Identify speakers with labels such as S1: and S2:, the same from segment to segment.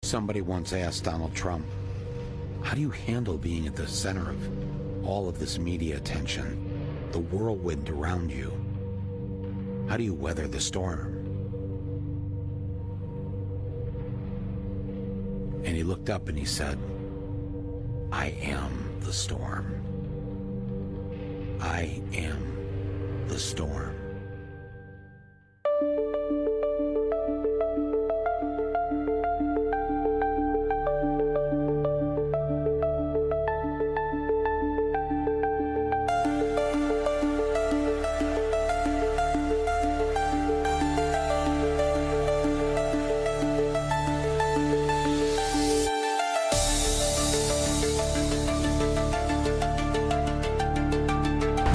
S1: Somebody once asked Donald Trump, how do you handle being at the center of all of this media attention, the whirlwind around you? How do you weather the storm? And he looked up and he said, I am the storm. I am the storm.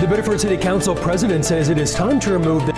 S2: The Biddeford City Council president says it is time to remove the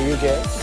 S3: UJ.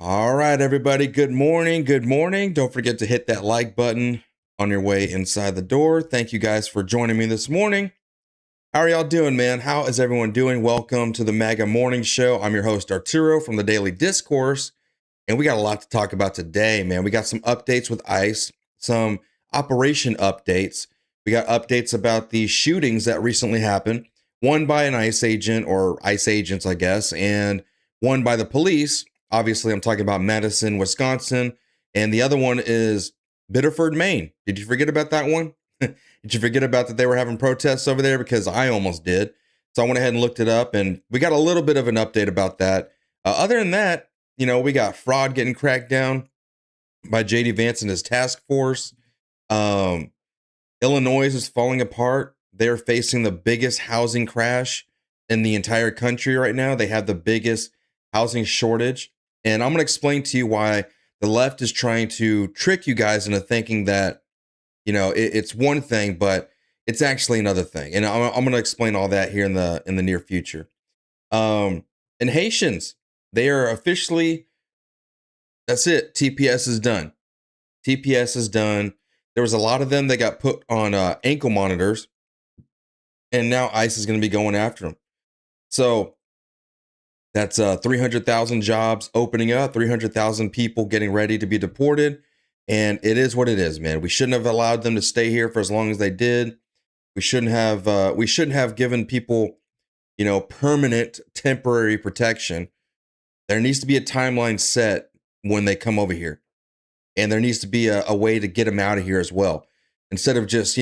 S4: All right, everybody. Good morning. Good morning. Don't forget to hit that like button on your way inside the door. Thank you guys for joining me this morning. How are y'all doing, man? How is everyone doing? Welcome to the MAGA Morning Show. I'm your host, Arturo from the Daily Discourse. And we got a lot to talk about today, man. We got some updates with ICE, some operation updates. We got updates about the shootings that recently happened, one by an ICE agent or ICE agents, I guess, and one by the police. Obviously, I'm talking about Madison, Wisconsin, and the other one is Biddeford, Maine. Did you forget about that one? Did you forget about that they were having protests over there? Because I almost did. So I went ahead and looked it up, and we got a little bit of an update about that. Other than that, we got fraud getting cracked down by JD Vance and his task force. Illinois is falling apart. They're facing the biggest housing crash in the entire country right now. They have the biggest housing shortage. And I'm going to explain to you why the left is trying to trick you guys into thinking that, it's one thing, but it's actually another thing. And I'm going to explain all that here in the near future. And Haitians, they are officially, that's it. TPS is done. TPS is done. There was a lot of them that got put on ankle monitors, and now ICE is going to be going after them. So that's 300,000 jobs opening up, 300,000 people getting ready to be deported. And it is what it is, man. We shouldn't have allowed them to stay here for as long as they did. We shouldn't have given people, permanent temporary protection. There needs to be a timeline set when they come over here. And there needs to be a way to get them out of here as well. Instead of just,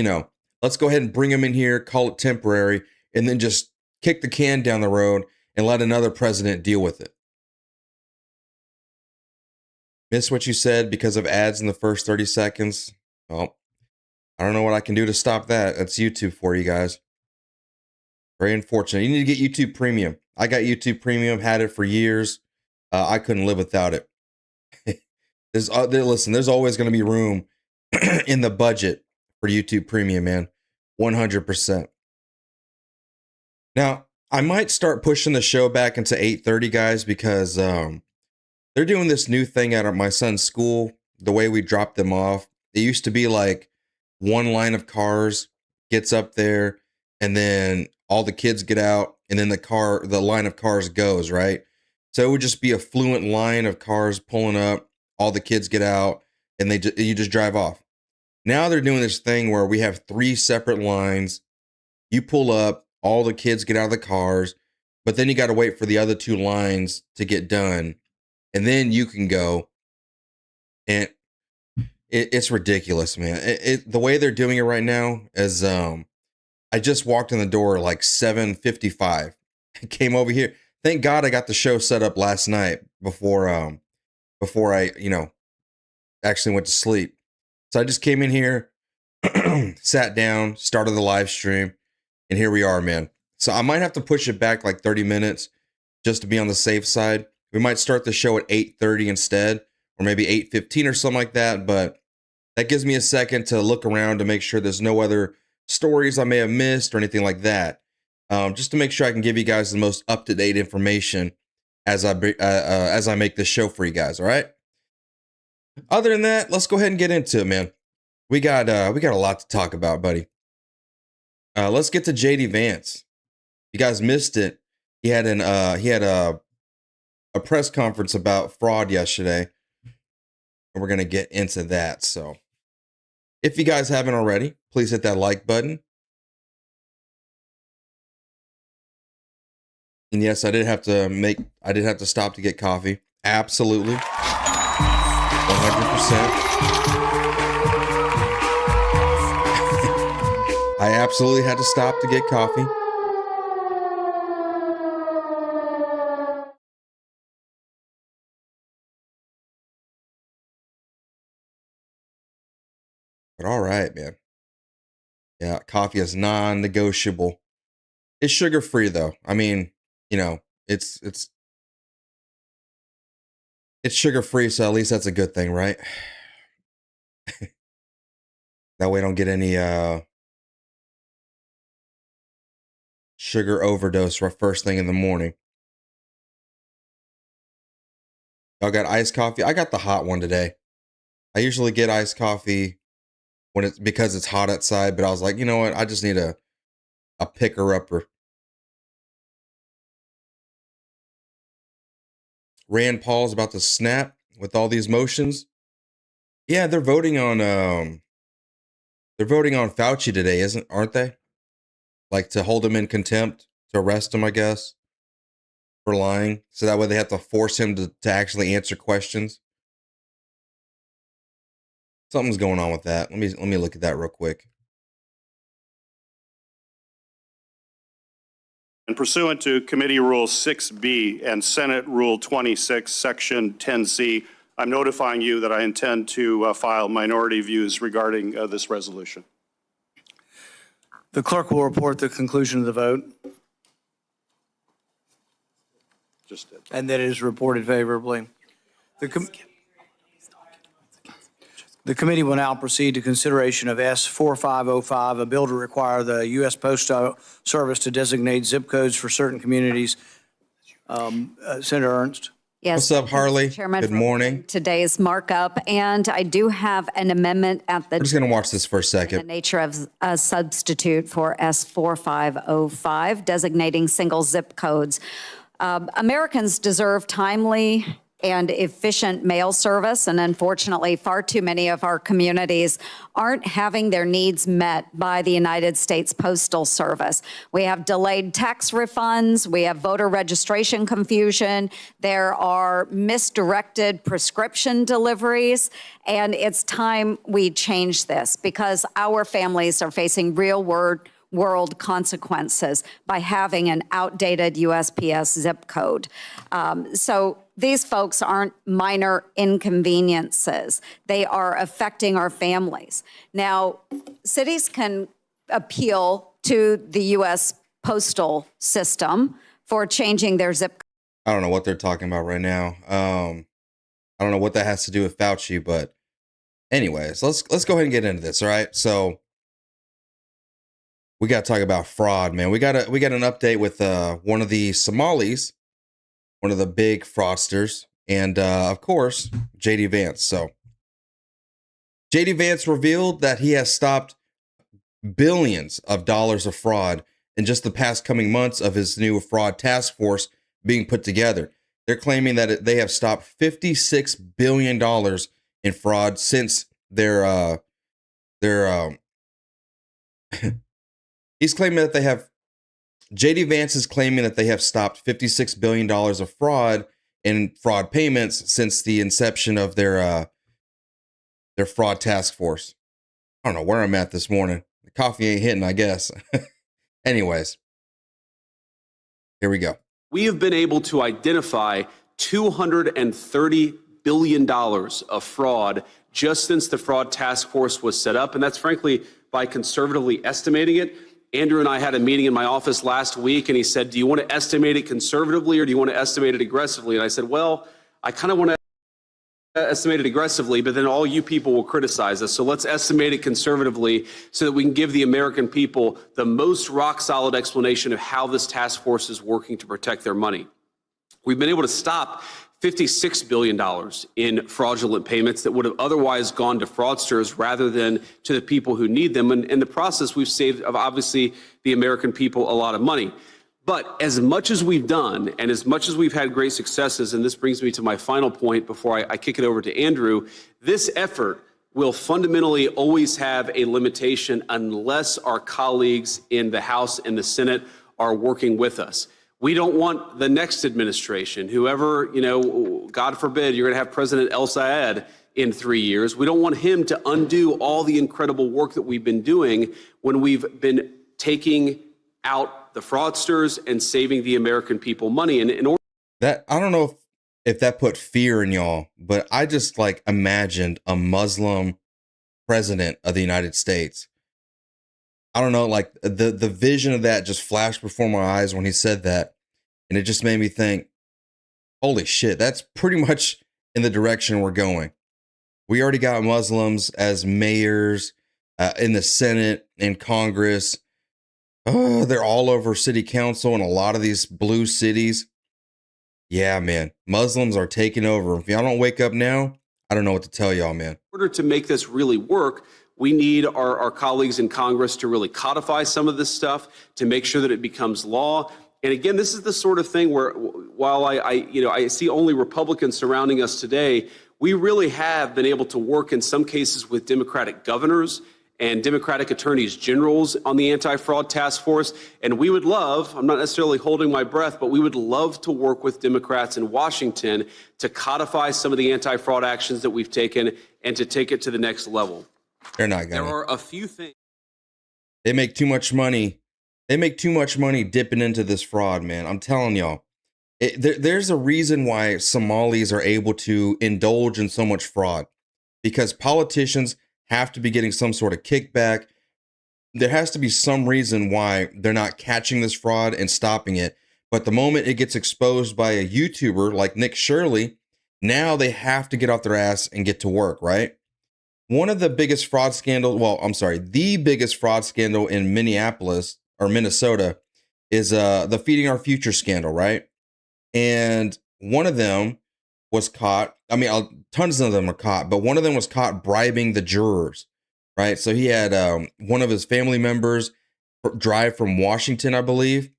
S4: let's go ahead and bring them in here, call it temporary, and then just kick the can down the road and let another president deal with it. Miss what you said because of ads in the first 30 seconds? Well, I don't know what I can do to stop that. That's YouTube for you guys. Very unfortunate. You need to get YouTube Premium. I got YouTube Premium, had it for years. I couldn't live without it. Listen, there's always going to be room in the budget for YouTube Premium, man. 100%. Now, I might start pushing the show back into 8:30, guys, because they're doing this new thing at my son's school, the way we drop them off. It used to be like one line of cars gets up there, and then all the kids get out, and then the line of cars goes, right? So it would just be a fluent line of cars pulling up, all the kids get out, and you just drive off. Now they're doing this thing where we have 3 separate lines. You pull up, all the kids get out of the cars, but then you got to wait for the other 2 lines to get done, and then you can go. And it's ridiculous, man. The way they're doing it right now is, I just walked in the door like 7:55. Came over here. Thank God I got the show set up last night before I, actually went to sleep. So I just came in here, sat down, started the live stream, and here we are, man. So I might have to push it back like 30 minutes just to be on the safe side. We might start the show at 8:30 instead, or maybe 8:15 or something like that. But that gives me a second to look around to make sure there's no other stories I may have missed or anything like that. Just to make sure I can give you guys the most up-to-date information as I make this show for you guys. All right. Other than that, let's go ahead and get into it, man. We got a lot to talk about, buddy. Let's get to JD Vance. You guys missed it. He had a press conference about fraud yesterday, and we're gonna get into that. So, if you guys haven't already, please hit that like button. And yes, I did have to stop to get coffee. Absolutely. 100%. I absolutely had to stop to get coffee. But all right, man. Yeah, coffee is non-negotiable. It's sugar-free though. I mean, it's sugar-free, so at least that's a good thing, right? That way I don't get any sugar overdose for first thing in the morning. Y'all got iced coffee? I got the hot one today. I usually get iced coffee because it's hot outside, but I was like, you know what? I just need a picker-upper. Rand Paul's about to snap. with all these motions. Yeah, they're voting on Fauci today, aren't they? Like to hold him in contempt, to arrest him, I guess, for lying. So that way they have to force him to actually answer questions. Something's going on with that. Let me look at that real quick.
S3: And pursuant to Committee Rule 6B and Senate Rule 26, Section 10C, I'm notifying you that I intend to file minority views regarding this resolution.
S5: The clerk will report the conclusion of the vote,
S3: Just did.
S5: and that it is reported favorably. The committee will now proceed to consideration of S4505, a bill to require the U.S. Postal Service to designate zip codes for certain communities. Senator Ernst.
S6: Yes.
S4: What's up, Harley?
S6: Chairman,
S4: Good morning.
S6: Today's markup, and I do have an amendment at the.
S4: I'm just going to watch this for a
S6: The
S4: second.
S6: nature of a substitute for S4505, designating single zip codes. Americans deserve timely and efficient mail service, and unfortunately, far too many of our communities aren't having their needs met by the United States Postal Service. We have delayed tax refunds, we have voter registration confusion, there are misdirected prescription deliveries, and it's time we change this because our families are facing real world consequences by having an outdated USPS zip code. So these folks aren't minor inconveniences. They are affecting our families. Now, cities can appeal to the U.S. postal system for changing their zip code.
S4: I don't know what they're talking about right now. I don't know what that has to do with Fauci, but anyways, let's go ahead and get into this. All right. So we got to talk about fraud, man. We got an update with one of the Somalis, one of the big fraudsters, and of course, JD Vance. So JD Vance revealed that he has stopped billions of dollars of fraud in just the past coming months of his new fraud task force being put together. They're claiming that they have stopped $56 billion in fraud since their he's claiming that they have, JD Vance is claiming that they have stopped $56 billion of fraud in fraud payments since the inception of their fraud task force. I don't know where I'm at this morning. The coffee ain't hitting, I guess. Anyways, here we go.
S7: We have been able to identify $230 billion of fraud just since the fraud task force was set up. And that's frankly by conservatively estimating it. Andrew and I had a meeting in my office last week, and he said, do you want to estimate it conservatively or do you want to estimate it aggressively? And I said, well, I kind of want to estimate it aggressively, but then all you people will criticize us. So let's estimate it conservatively so that we can give the American people the most rock solid explanation of how this task force is working to protect their money. We've been able to stop $56 billion in fraudulent payments that would have otherwise gone to fraudsters rather than to the people who need them. And in the process, we've saved, obviously, the American people a lot of money. But as much as we've done and as much as we've had great successes, and this brings me to my final point before I kick it over to Andrew, this effort will fundamentally always have a limitation unless our colleagues in the House and the Senate are working with us. We don't want the next administration, whoever, God forbid, you're going to have President El Sayed in 3 years. We don't want him to undo all the incredible work that we've been doing when we've been taking out the fraudsters and saving the American people money. And in order
S4: That, I don't know if that put fear in y'all, but I just imagined a Muslim president of the United States. I don't know, the vision of that just flashed before my eyes when he said that. And it just made me think, holy shit, that's pretty much in the direction we're going. We already got Muslims as mayors in the Senate, in Congress. Oh, they're all over city council in a lot of these blue cities. Yeah, man, Muslims are taking over. If y'all don't wake up now, I don't know what to tell y'all, man.
S7: In order to make this really work, we need our colleagues in Congress to really codify some of this stuff, to make sure that it becomes law. And again, this is the sort of thing where, while I see only Republicans surrounding us today, we really have been able to work in some cases with Democratic governors and Democratic attorneys generals on the anti-fraud task force. And we would love, I'm not necessarily holding my breath, but we would love to work with Democrats in Washington to codify some of the anti-fraud actions that we've taken and to take it to the next level.
S4: They're not
S7: There
S4: gonna.
S7: are a few things.
S4: They make too much money. They make too much money dipping into this fraud, man. I'm telling y'all. There's a reason why Somalis are able to indulge in so much fraud, because politicians have to be getting some sort of kickback. There has to be some reason why they're not catching this fraud and stopping it. But the moment it gets exposed by a YouTuber like Nick Shirley, now they have to get off their ass and get to work, right? One of the biggest fraud scandals, the biggest fraud scandal in Minneapolis or Minnesota is the Feeding Our Future scandal, right? And one of them was caught. I mean, tons of them are caught, but one of them was caught bribing the jurors, right? So he had one of his family members drive from Washington, I believe.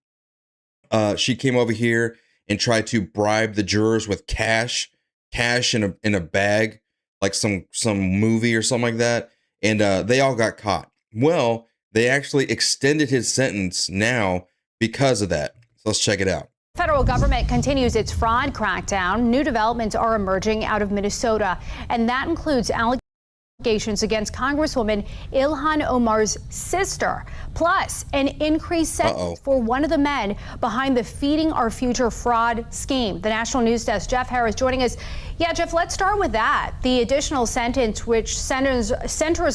S4: She came over here and tried to bribe the jurors with cash in a bag, like some movie or something like that. And they all got caught. Well, they actually extended his sentence now because of that. So let's check it out.
S8: Federal government continues its fraud crackdown. New developments are emerging out of Minnesota, and that includes allegations against Congresswoman Ilhan Omar's sister, plus an increased sentence for one of the men behind the Feeding Our Future fraud scheme. The National News Desk, Jeff Harris, joining us. Yeah, Jeff, let's start with that. The additional sentence, which centers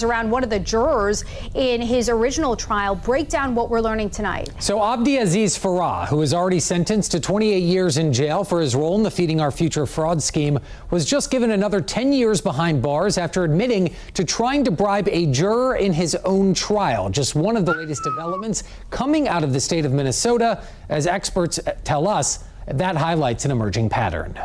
S8: around one of the jurors in his original trial. Break down what we're learning tonight.
S9: So Abdiaziz Farah, who was already sentenced to 28 years in jail for his role in the Feeding Our Future fraud scheme, was just given another 10 years behind bars after admitting to trying to bribe a juror in his own trial. Just one of the latest developments coming out of the state of Minnesota. As experts tell us, that highlights an emerging pattern.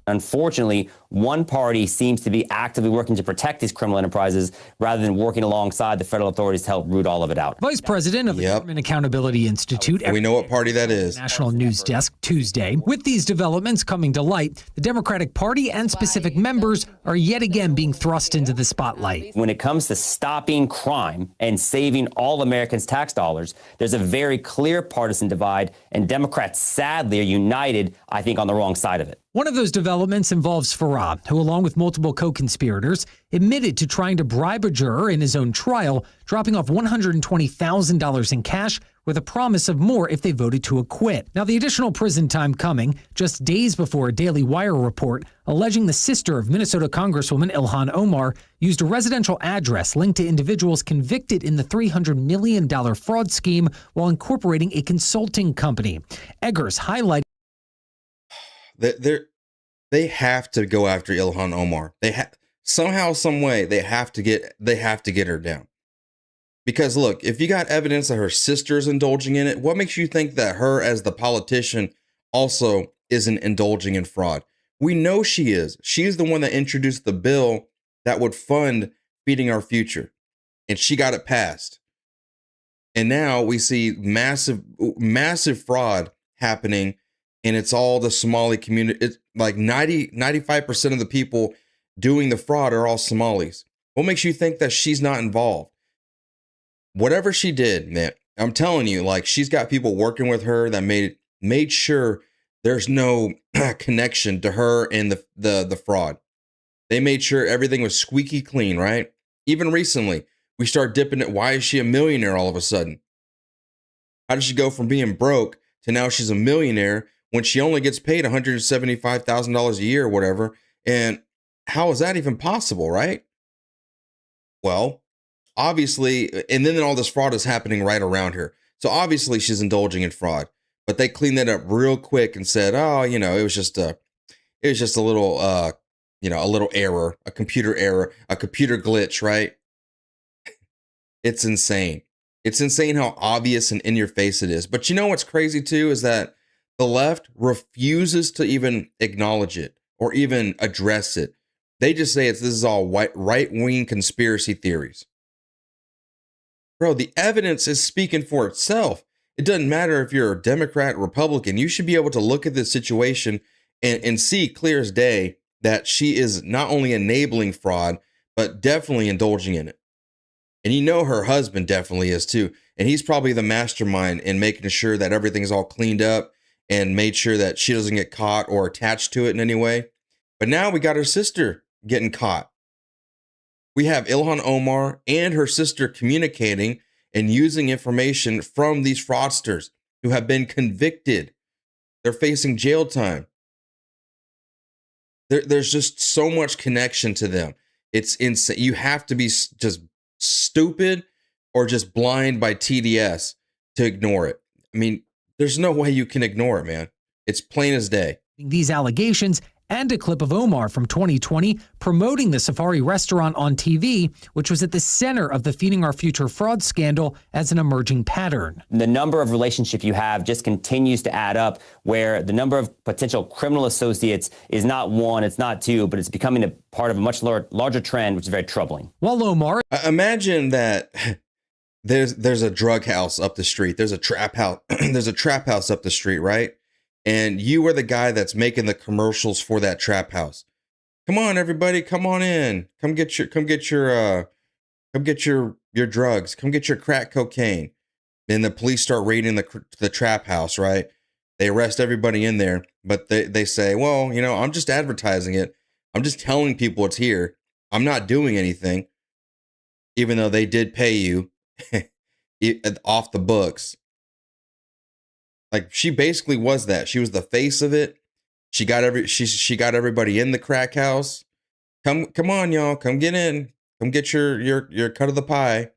S10: Unfortunately, one party seems to be actively working to protect these criminal enterprises rather than working alongside the federal authorities to help root all of it out.
S9: Vice President of the Government Accountability Institute.
S4: We know what party that is.
S9: National News Desk Tuesday. With these developments coming to light, the Democratic Party and specific members are yet again being thrust into the spotlight.
S10: When it comes to stopping crime and saving all Americans' tax dollars, there's a very clear partisan divide, and Democrats sadly are united, I think, on the wrong side of it.
S9: One of those developments involves Farah, who, along with multiple co-conspirators, admitted to trying to bribe a juror in his own trial, dropping off $120,000 in cash with a promise of more if they voted to acquit. Now, the additional prison time coming just days before a Daily Wire report alleging the sister of Minnesota Congresswoman Ilhan Omar used a residential address linked to individuals convicted in the $300 million fraud scheme while incorporating a consulting company. Eggers highlighted
S4: They have to go after Ilhan Omar. Somehow, some way, they have to get her down. Because look, if you got evidence that her sister's indulging in it, what makes you think that her, as the politician, also isn't indulging in fraud? We know she is. She's the one that introduced the bill that would fund Feeding Our Future, and she got it passed. And now we see massive fraud happening. And it's all the Somali community. It's like 95% of the people doing the fraud are all Somalis. What makes you think that she's not involved? Whatever she did, man, I'm telling you, like, she's got people working with her that made sure there's no connection to her and the fraud. They made sure everything was squeaky clean, right? Even recently, we start dipping it. Why is she a millionaire all of a sudden? How did she go from being broke to now she's a millionaire when she only gets paid $175,000 a year or whatever? And how is that even possible, right? Well, obviously, and then all this fraud is happening right around her. So obviously she's indulging in fraud, but they cleaned that up real quick and said, oh, it was just a little, a little error, a computer error, a computer glitch, right? It's insane. It's insane how obvious and in your face it is. But you know what's crazy too is that the left refuses to even acknowledge it or even address it. They just say this is all right-wing conspiracy theories. Bro, the evidence is speaking for itself. It doesn't matter if you're a Democrat, Republican. You should be able to look at this situation and see clear as day that she is not only enabling fraud, but definitely indulging in it. And you know her husband definitely is too. And he's probably the mastermind in making sure that everything's all cleaned up and made sure that she doesn't get caught or attached to it in any way. But now we got her sister getting caught. We have Ilhan Omar and her sister communicating and using information from these fraudsters who have been convicted. They're facing jail time. There's just so much connection to them. It's insane. You have to be just stupid or just blind by TDS to ignore it. I mean, there's no way you can ignore it, man. It's plain as day.
S9: These allegations and a clip of Omar from 2020 promoting the Safari restaurant on TV, which was at the center of the Feeding Our Future fraud scandal as an emerging pattern.
S10: The number of relationships you have just continues to add up, where the number of potential criminal associates is not one, it's not two, but it's becoming a part of a much larger trend, which is very troubling.
S9: While Omar...
S4: Imagine that there's a drug house up the street. There's a trap house. There's a trap house up the street, right? And you are the guy that's making the commercials for that trap house. Come on, everybody, come on in. Come get your drugs. Come get your crack cocaine. Then the police start raiding the trap house, right? They arrest everybody in there, but they say, well, you know, I'm just advertising it. I'm just telling people it's here. I'm not doing anything, even though they did pay you off the books. Like, she basically was that. She was the face of it. She got everybody in the crack house. Come on, y'all. Come get in. Come get your cut of the pie.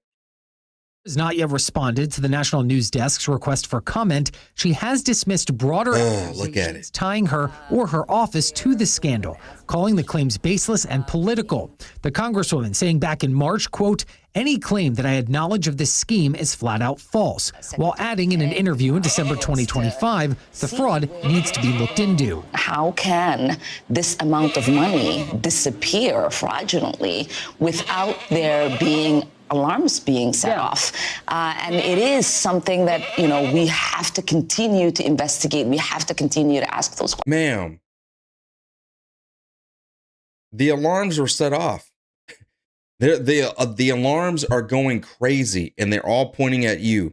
S9: Has not yet responded to the National News Desk's request for comment. She has dismissed broader accusations tying her or her office to the scandal, calling the claims baseless and political. The Congresswoman saying back in March, quote, "Any claim that I had knowledge of this scheme is flat out false," while adding in an interview in December 2025, the fraud needs to be looked into.
S11: How can this amount of money disappear fraudulently without there being alarms being set off? And it is something that, you know, we have to continue to investigate. We have to continue to ask those questions.
S4: Ma'am, the alarms were set off. The alarms are going crazy, and they're all pointing at you.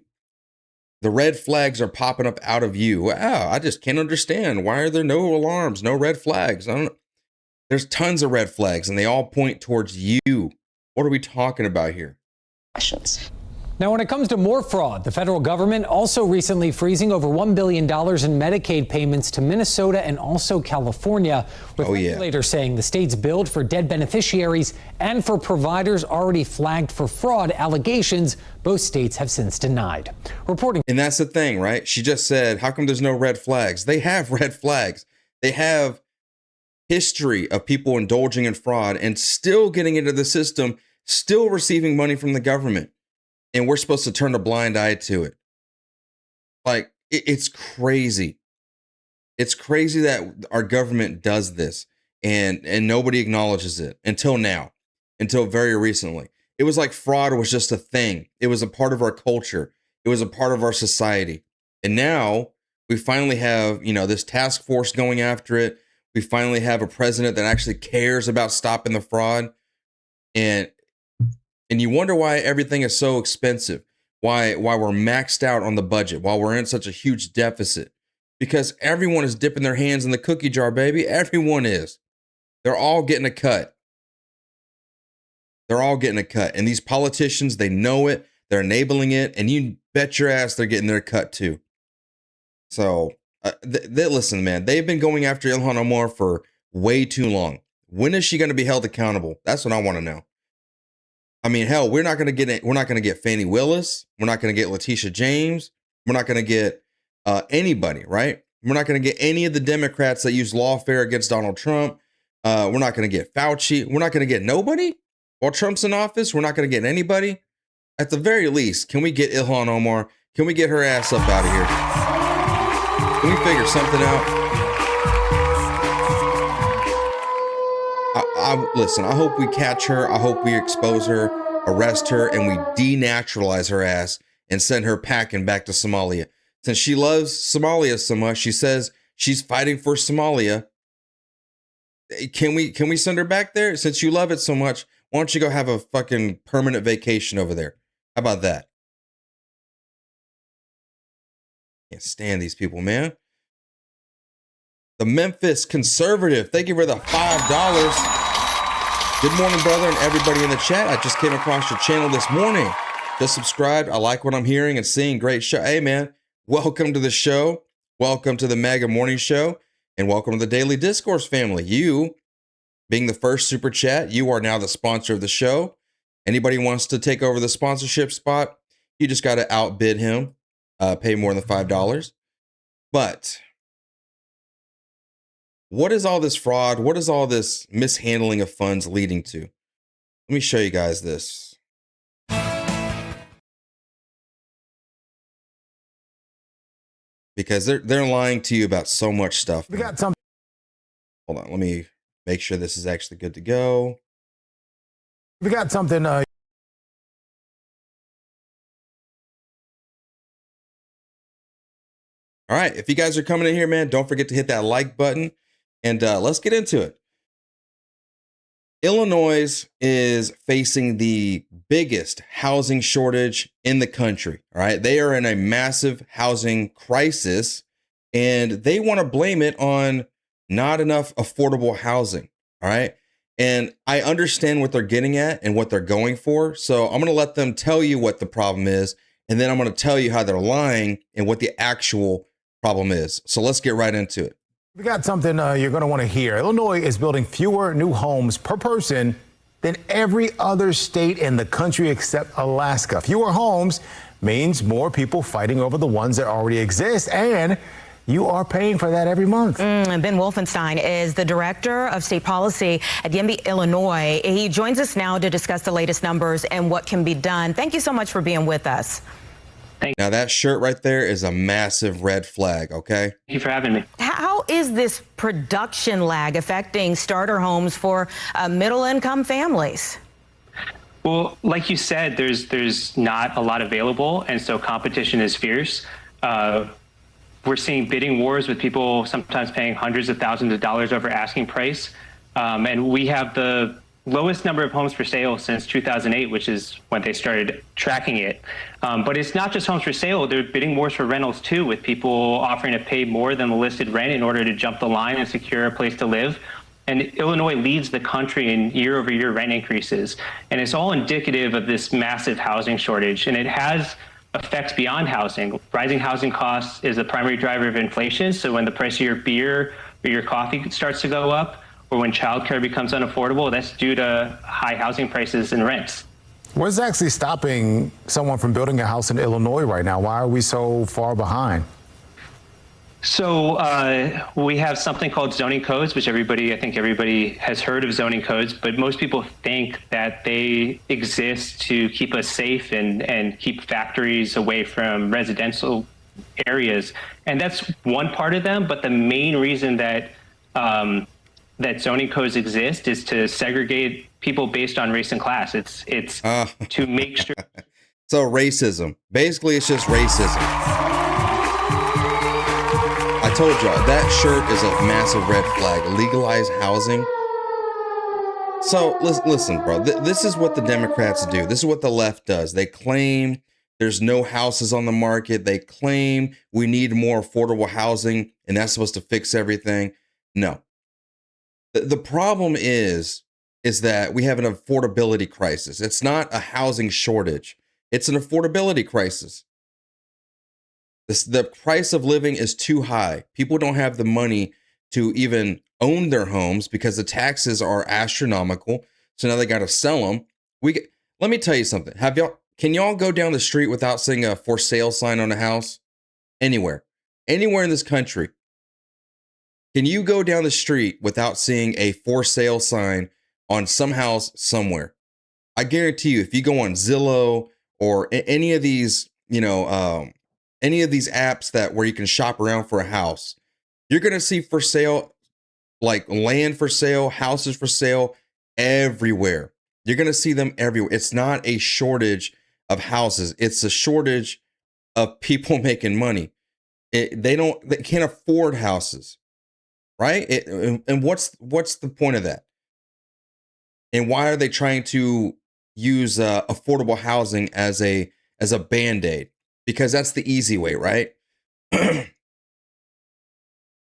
S4: The red flags are popping up out of you. Wow, I just can't understand. Why are there no alarms, no red flags? There's tons of red flags, and they all point towards you. What are we talking about here?
S11: Questions.
S9: Now, when it comes to more fraud, the federal government also recently freezing over $1 billion in Medicaid payments to Minnesota and also California, with regulators saying the states billed for dead beneficiaries and for providers already flagged for fraud allegations. Both states have since denied. Reporting.
S4: And that's the thing, right? She just said, how come there's no red flags? They have red flags. They have history of people indulging in fraud and still getting into the system, still receiving money from the government. And we're supposed to turn a blind eye to it. Like, it's crazy. It's crazy that our government does this and nobody acknowledges it until now, until very recently. It was like fraud was just a thing. It was a part of our culture. It was a part of our society. And now we finally have, you know, this task force going after it. We finally have a president that actually cares about stopping the fraud. And you wonder why everything is so expensive, why we're maxed out on the budget, why we're in such a huge deficit. Because everyone is dipping their hands in the cookie jar, baby. Everyone is. They're all getting a cut. They're all getting a cut. And these politicians, they know it. They're enabling it. And you bet your ass they're getting their cut too. So, listen, man, they've been going after Ilhan Omar for way too long. When is she going to be held accountable? That's what I want to know. I mean, hell, we're not going to get Fannie Willis. We're not going to get Letitia James. We're not going to get anybody, right? We're not going to get any of the Democrats that use lawfare against Donald Trump. We're not going to get Fauci. We're not going to get nobody while Trump's in office. We're not going to get anybody. At the very least, can we get Ilhan Omar? Can we get her ass up out of here? Can we figure something out? Listen, I hope we catch her. I hope we expose her, arrest her, and we denaturalize her ass and send her packing back to Somalia. Since she loves Somalia so much, she says she's fighting for Somalia. Can we send her back there? Since you love it so much, why don't you go have a fucking permanent vacation over there? How about that? Can't stand these people, man. The Memphis Conservative, thank you for the $5. Good morning, brother, and everybody in the chat. I just came across your channel this morning. Just subscribed. I like what I'm hearing and seeing. Great show. Hey, man, welcome to the show. Welcome to the Mega Morning Show. And welcome to the Daily Discourse family. You, being the first super chat, you are now the sponsor of the show. Anybody wants to take over the sponsorship spot, you just got to outbid him, pay more than $5. But what is all this fraud? What is all this mishandling of funds leading to? Let me show you guys this. Because they're lying to you about so much stuff.
S12: We got some.
S4: Hold on, let me make sure this is actually good to go.
S12: We got something.
S4: All right, if you guys are coming in here, man, don't forget to hit that like button, and let's get into it. Illinois is facing the biggest housing shortage in the country. All right, they are in a massive housing crisis, and they want to blame it on not enough affordable housing. All right, and I understand what they're getting at and what they're going for. So I'm going to let them tell you what the problem is, and then I'm going to tell you how they're lying and what the actual problem is. So let's get right into it.
S12: We got something you're going to want to hear. Illinois is building fewer new homes per person than every other state in the country except Alaska. Fewer homes means more people fighting over the ones that already exist, and you are paying for that every month.
S13: Ben Wolfenstein is the director of state policy at YIMBY, Illinois. He joins us now to discuss the latest numbers and what can be done. Thank you so much for being with us.
S4: Now that shirt right there is a massive red flag, okay?
S14: Thank you for having me.
S13: How is this production lag affecting starter homes for middle-income families?
S14: Well, like you said, there's not a lot available, and so competition is fierce. We're seeing bidding wars with people sometimes paying hundreds of thousands of dollars over asking price. And we have the lowest number of homes for sale since 2008, which is when they started tracking it. But it's not just homes for sale. There are bidding wars for rentals too, with people offering to pay more than the listed rent in order to jump the line and secure a place to live. And Illinois leads the country in year-over-year rent increases. And it's all indicative of this massive housing shortage. And it has effects beyond housing. Rising housing costs is the primary driver of inflation. So when the price of your beer or your coffee starts to go up, or when childcare becomes unaffordable, that's due to high housing prices and rents.
S12: What's actually stopping someone from building a house in Illinois right now? Why are we so far behind?
S14: So we have something called zoning codes, which I think everybody has heard of zoning codes, but most people think that they exist to keep us safe and keep factories away from residential areas. And that's one part of them, but the main reason that that zoning codes exist is to segregate people based on race and class. It's to make sure.
S4: So racism. Basically, it's just racism. I told y'all, that shirt is a massive red flag. Legalize housing. So listen, bro. This is what the Democrats do. This is what the left does. They claim there's no houses on the market. They claim we need more affordable housing, and that's supposed to fix everything. No. The problem is that we have an affordability crisis. It's not a housing shortage. It's an affordability crisis. The price of living is too high. People don't have the money to even own their homes because the taxes are astronomical. So now they got to sell them. Let me tell you something. Can y'all go down the street without seeing a for sale sign on a house? Anywhere in this country. Can you go down the street without seeing a for sale sign on some house somewhere? I guarantee you, if you go on Zillow or any of these, any of these apps where you can shop around for a house, you're going to see for sale, like land for sale, houses for sale everywhere. You're going to see them everywhere. It's not a shortage of houses. It's a shortage of people making money. They can't afford houses, right? And what's the point of that? And why are they trying to use affordable housing as a band-aid? Because that's the easy way, right?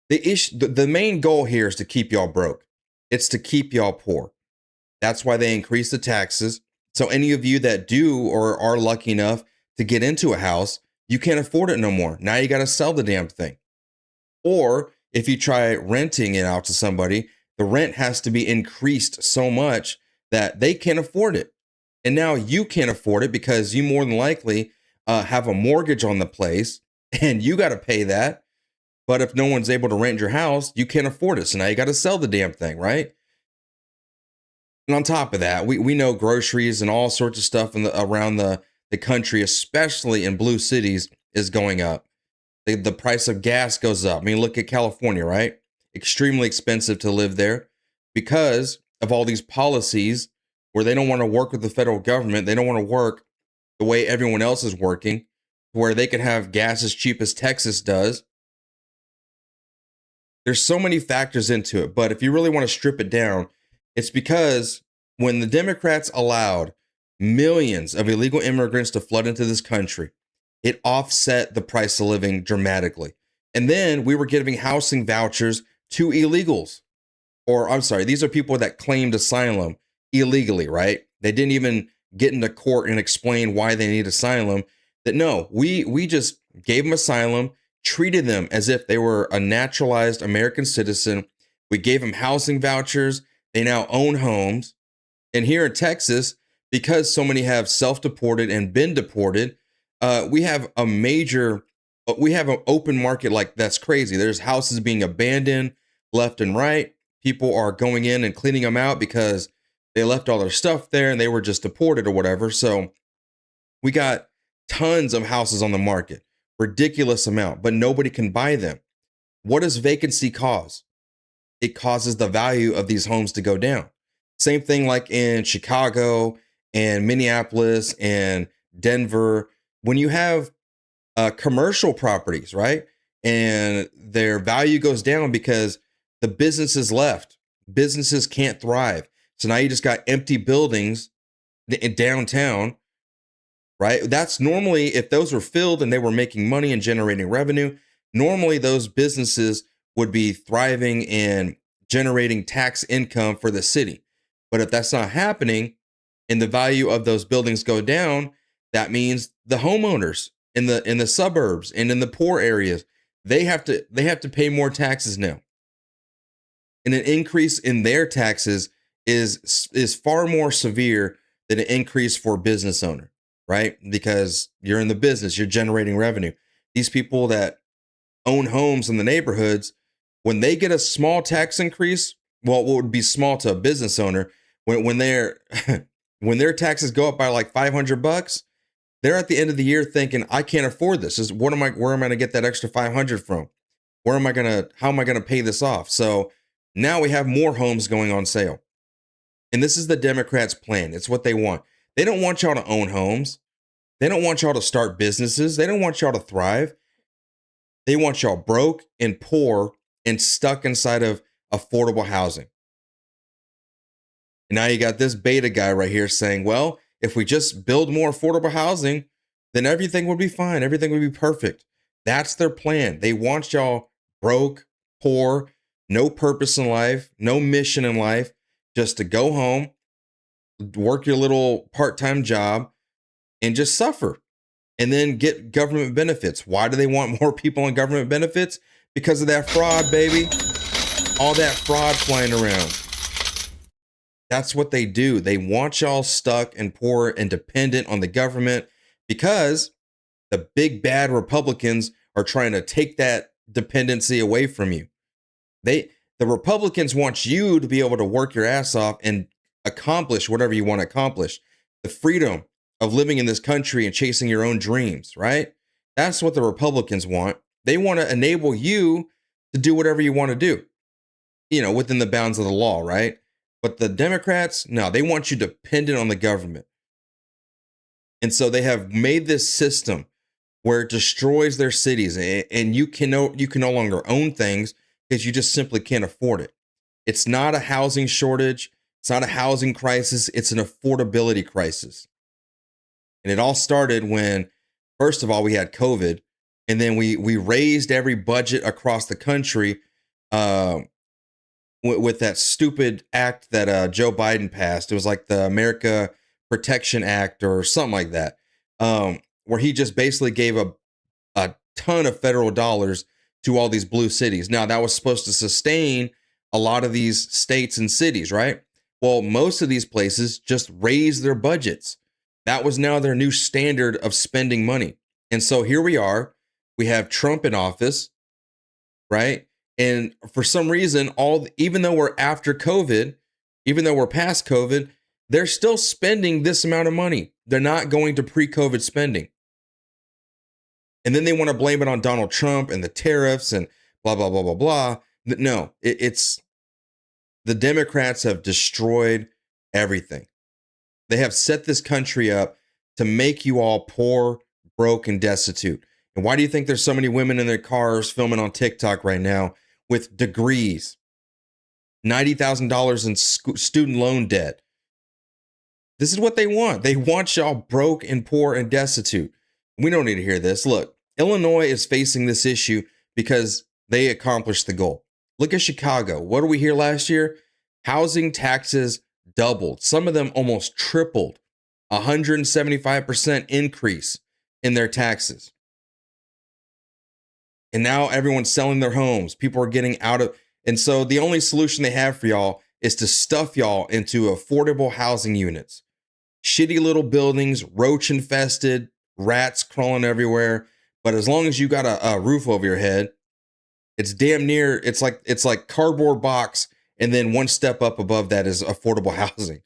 S4: The main goal here is to keep y'all broke. It's to keep y'all poor. That's why they increase the taxes. So any of you that do or are lucky enough to get into a house, you can't afford it no more. Now you got to sell the damn thing. Or if you try renting it out to somebody, the rent has to be increased so much that they can't afford it. And now you can't afford it because you more than likely have a mortgage on the place and you got to pay that. But if no one's able to rent your house, you can't afford it. So now you got to sell the damn thing, right? And on top of that, we know groceries and all sorts of stuff around the country, especially in blue cities, is going up. The price of gas goes up. I mean, look at California, right? Extremely expensive to live there because of all these policies where they don't want to work with the federal government. They don't want to work the way everyone else is working, where they could have gas as cheap as Texas does. There's so many factors into it, but if you really want to strip it down, it's because when the Democrats allowed millions of illegal immigrants to flood into this country, it offset the price of living dramatically. And then we were giving housing vouchers to illegals. Or I'm sorry, these are people that claimed asylum illegally, right? They didn't even get into court and explain why they need asylum. That no, we just gave them asylum, treated them as if they were a naturalized American citizen. We gave them housing vouchers. They now own homes. And here in Texas, because so many have self-deported and been deported, we have an open market like that's crazy. There's houses being abandoned left and right. People are going in and cleaning them out because they left all their stuff there and they were just deported or whatever. So we got tons of houses on the market, ridiculous amount, but nobody can buy them. What does vacancy cause? It causes the value of these homes to go down. Same thing like in Chicago and Minneapolis and Denver. When you have commercial properties, right? And their value goes down because the businesses left. Businesses can't thrive. So now you just got empty buildings in downtown, right? That's normally, if those were filled and they were making money and generating revenue, normally those businesses would be thriving and generating tax income for the city. But if that's not happening and the value of those buildings go down, that means the homeowners in the suburbs and in the poor areas, they have to pay more taxes now. And an increase in their taxes is far more severe than an increase for a business owner, right? Because you're in the business, you're generating revenue. These people that own homes in the neighborhoods, when they get a small tax increase, well, what would be small to a business owner, when their taxes go up by like $500, they're at the end of the year thinking, I can't afford this. Where am I going to get that extra $500 from? How am I going to pay this off? So now we have more homes going on sale. And this is the Democrats' plan. It's what they want. They don't want y'all to own homes. They don't want y'all to start businesses. They don't want y'all to thrive. They want y'all broke and poor and stuck inside of affordable housing. And now you got this beta guy right here saying, well, if we just build more affordable housing, then everything would be fine. Everything would be perfect. That's their plan. They want y'all broke, poor, no purpose in life, no mission in life, just to go home, work your little part-time job, and just suffer. And then get government benefits. Why do they want more people on government benefits? Because of that fraud, baby. All that fraud flying around. That's what they do. They want y'all stuck and poor and dependent on the government because the big bad Republicans are trying to take that dependency away from you. The Republicans want you to be able to work your ass off and accomplish whatever you want to accomplish. The freedom of living in this country and chasing your own dreams, right? That's what the Republicans want. They want to enable you to do whatever you want to do, within the bounds of the law, right? But the Democrats, no, they want you dependent on the government. And so they have made this system where it destroys their cities, and you can no longer own things because you just simply can't afford it. It's not a housing shortage. It's not a housing crisis. It's an affordability crisis. And it all started when, first of all, we had COVID, and then we raised every budget across the country with that stupid act that Joe Biden passed. It was like the America Protection Act or something like that, where he just basically gave a ton of federal dollars to all these blue cities. Now, that was supposed to sustain a lot of these states and cities, right? Well, most of these places just raised their budgets. That was now their new standard of spending money. And so here we are. We have Trump in office, right? And for some reason, even though we're after COVID, even though we're past COVID, they're still spending this amount of money. They're not going to pre-COVID spending. And then they want to blame it on Donald Trump and the tariffs and blah, blah, blah, blah, blah. No, it's the Democrats have destroyed everything. They have set this country up to make you all poor, broke, and destitute. And why do you think there's so many women in their cars filming on TikTok right now with degrees, $90,000 in student loan debt? This is what they want. They want y'all broke and poor and destitute. We don't need to hear this. Look, Illinois is facing this issue because they accomplished the goal. Look at Chicago. What did we hear last year? Housing taxes doubled. Some of them almost tripled. 175% increase in their taxes. And now everyone's selling their homes. People are getting out of. And so the only solution they have for y'all is to stuff y'all into affordable housing units. Shitty little buildings, roach infested, rats crawling everywhere. But as long as you got a roof over your head, it's damn near, it's like cardboard box. And then one step up above that is affordable housing.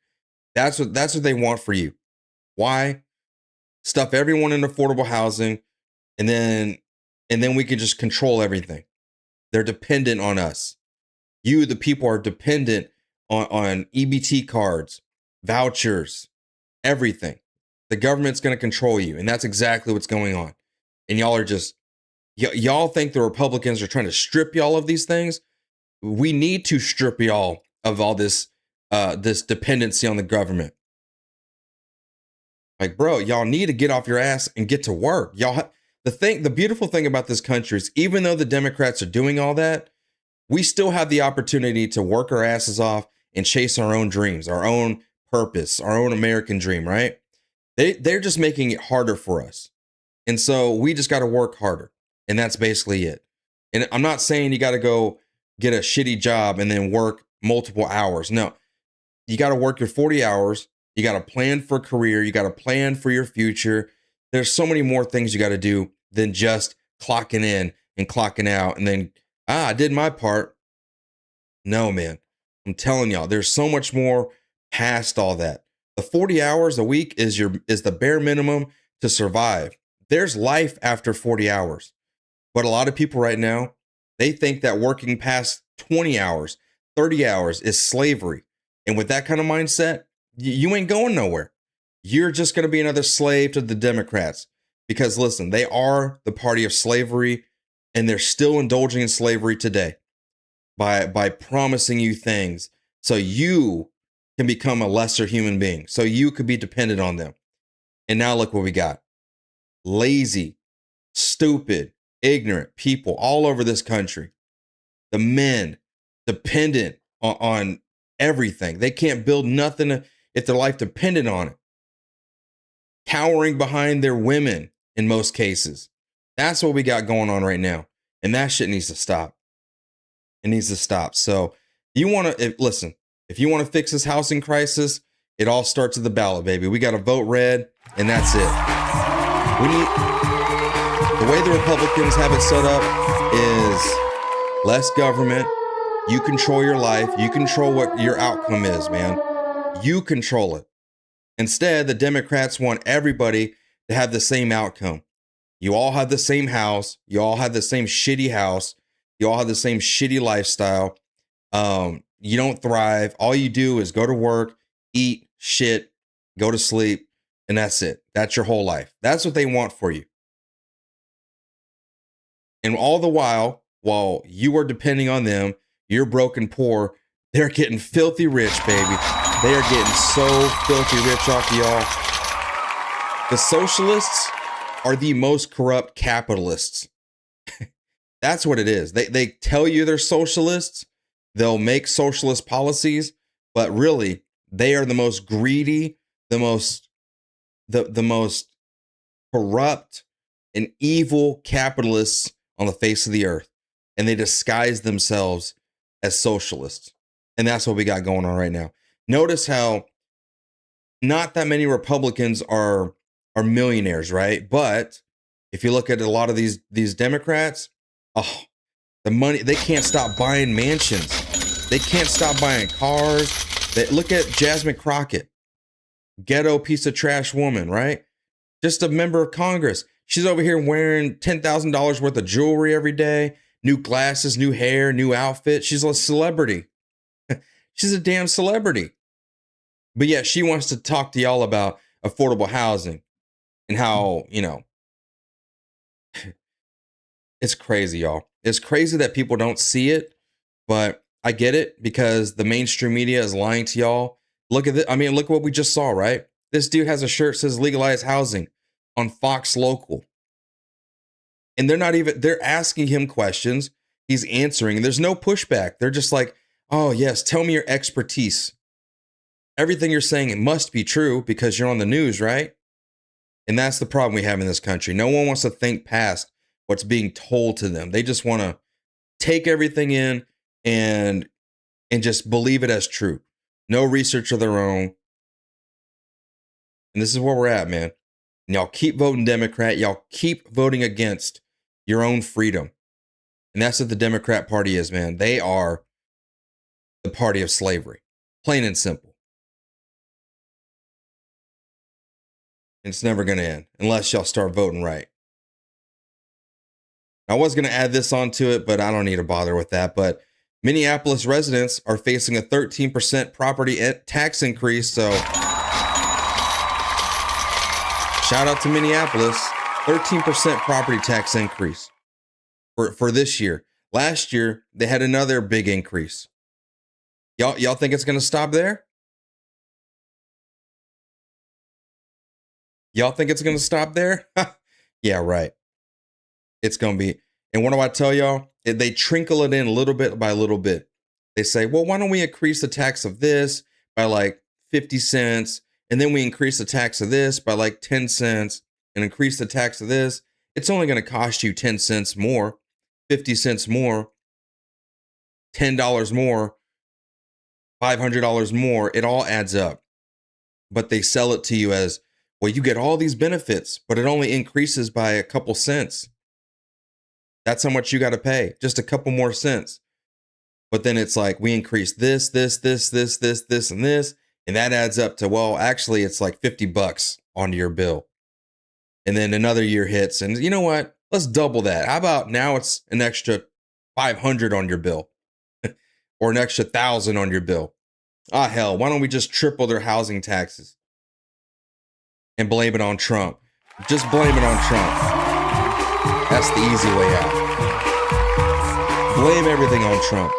S4: That's what they want for you. Why? Stuff everyone in affordable housing, and then we can just control everything. They're dependent on us. You, the people, are dependent on EBT cards, vouchers, everything. The government's going to control you, and that's exactly what's going on. And y'all are just, y'all think the Republicans are trying to strip y'all of these things? We need to strip y'all of all this dependency on the government. Like, bro, y'all need to get off your ass and get to work. The beautiful thing about this country is, even though the Democrats are doing all that, we still have the opportunity to work our asses off and chase our own dreams, our own purpose, our own American dream, right? They're just making it harder for us. And so we just got to work harder. And that's basically it. And I'm not saying you got to go get a shitty job and then work multiple hours. No, you got to work your 40 hours. You got to plan for a career. You got to plan for your future. There's so many more things you got to do than just clocking in and clocking out and then, I did my part. No, man, I'm telling y'all, there's so much more past all that. The 40 hours a week is the bare minimum to survive. There's life after 40 hours. But a lot of people right now, they think that working past 20 hours, 30 hours is slavery. And with that kind of mindset, you ain't going nowhere. You're just going to be another slave to the Democrats. Because listen, they are the party of slavery, and they're still indulging in slavery today by promising you things so you can become a lesser human being, so you could be dependent on them. And now look what we got. Lazy, stupid, ignorant people all over this country. The men dependent on everything. They can't build nothing if their life depended on it. Cowering behind their women in most cases. That's what we got going on right now. And that shit needs to stop. It needs to stop. So you want to listen, if you want to fix this housing crisis, it all starts at the ballot, baby. We got to vote red, and that's it. The way the Republicans have it set up is less government. You control your life. You control what your outcome is, man. You control it. Instead, the Democrats want everybody to have the same outcome. You all have the same house. You all have the same shitty house. You all have the same shitty lifestyle. You don't thrive. All you do is go to work, eat, shit, go to sleep, and that's it. That's your whole life. That's what they want for you. And all the while you are depending on them, you're broke and poor, they're getting filthy rich, baby. They are getting so filthy rich off y'all. The socialists are the most corrupt capitalists. That's what it is. They tell you they're socialists. They'll make socialist policies, but really they are the most greedy, the most corrupt and evil capitalists on the face of the earth. And they disguise themselves as socialists. And that's what we got going on right now. Notice how not that many Republicans are millionaires, right? But if you look at a lot of these Democrats, the money, they can't stop buying mansions. They can't stop buying cars. Look at Jasmine Crockett, ghetto piece of trash woman, right? Just a member of Congress. She's over here wearing $10,000 worth of jewelry every day, new glasses, new hair, new outfit. She's a celebrity. She's a damn celebrity. But yet she wants to talk to y'all about affordable housing and how, it's crazy, y'all. It's crazy that people don't see it, but I get it because the mainstream media is lying to y'all. Look at this. I mean, look what we just saw, right? This dude has a shirt that says legalize housing on Fox Local. And they're asking him questions. He's answering. There's no pushback. They're just like, oh, yes, tell me your expertise. Everything you're saying, it must be true because you're on the news, right? And that's the problem we have in this country. No one wants to think past what's being told to them. They just want to take everything in and just believe it as true. No research of their own. And this is where we're at, man. And y'all keep voting Democrat. Y'all keep voting against your own freedom. And that's what the Democrat Party is, man. They are the party of slavery. Plain and simple. And it's never going to end unless y'all start voting right. I was going to add this onto it, but I don't need to bother with that. But Minneapolis residents are facing a 13% property tax increase. So shout out to Minneapolis. 13% property tax increase for this year. Last year, they had another big increase. Y'all think it's going to stop there? Y'all think it's going to stop there? Yeah, right. It's going to be. And what do I tell y'all? They trickle it in little bit by little bit. They say, well, why don't we increase the tax of this by like 50 cents? And then we increase the tax of this by like 10 cents and increase the tax of this. It's only going to cost you 10 cents more, 50 cents more, $10 more, $500 more. It all adds up. But they sell it to you as, well, you get all these benefits, but it only increases by a couple cents. That's how much you got to pay, just a couple more cents. But then it's like, we increase this, and this, and that adds up to, well, actually, it's like $50 onto your bill. And then another year hits, and you know what? Let's double that. How about now it's an extra $500 on your bill or an extra $1,000 on your bill? Ah, hell, why don't we just triple their housing taxes and blame it on Trump? Just blame it on Trump. That's the easy way out. Blame everything on Trump.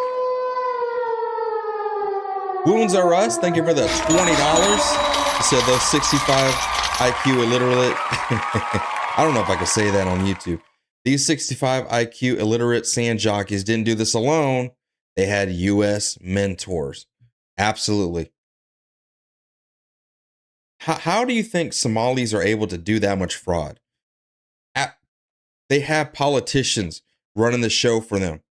S4: Wounds Are Us, thank you for the $20. You said those 65 IQ illiterate. I don't know if I could say that on YouTube. These 65 IQ illiterate sand jockeys didn't do this alone. They had U.S. mentors. Absolutely. How do you think Somalis are able to do that much fraud? They have politicians running the show for them.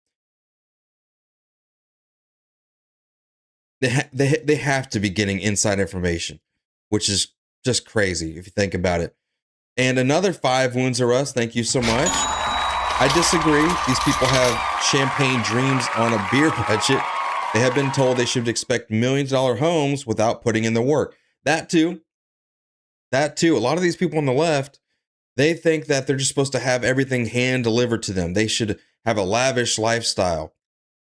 S4: They have to be getting inside information, which is just crazy if you think about it. And another 5 Wounds Are Us. Thank you so much. I disagree. These people have champagne dreams on a beer budget. They have been told they should expect millions-dollar homes without putting in the work. That too. A lot of these people on the left, they think that they're just supposed to have everything hand delivered to them. They should have a lavish lifestyle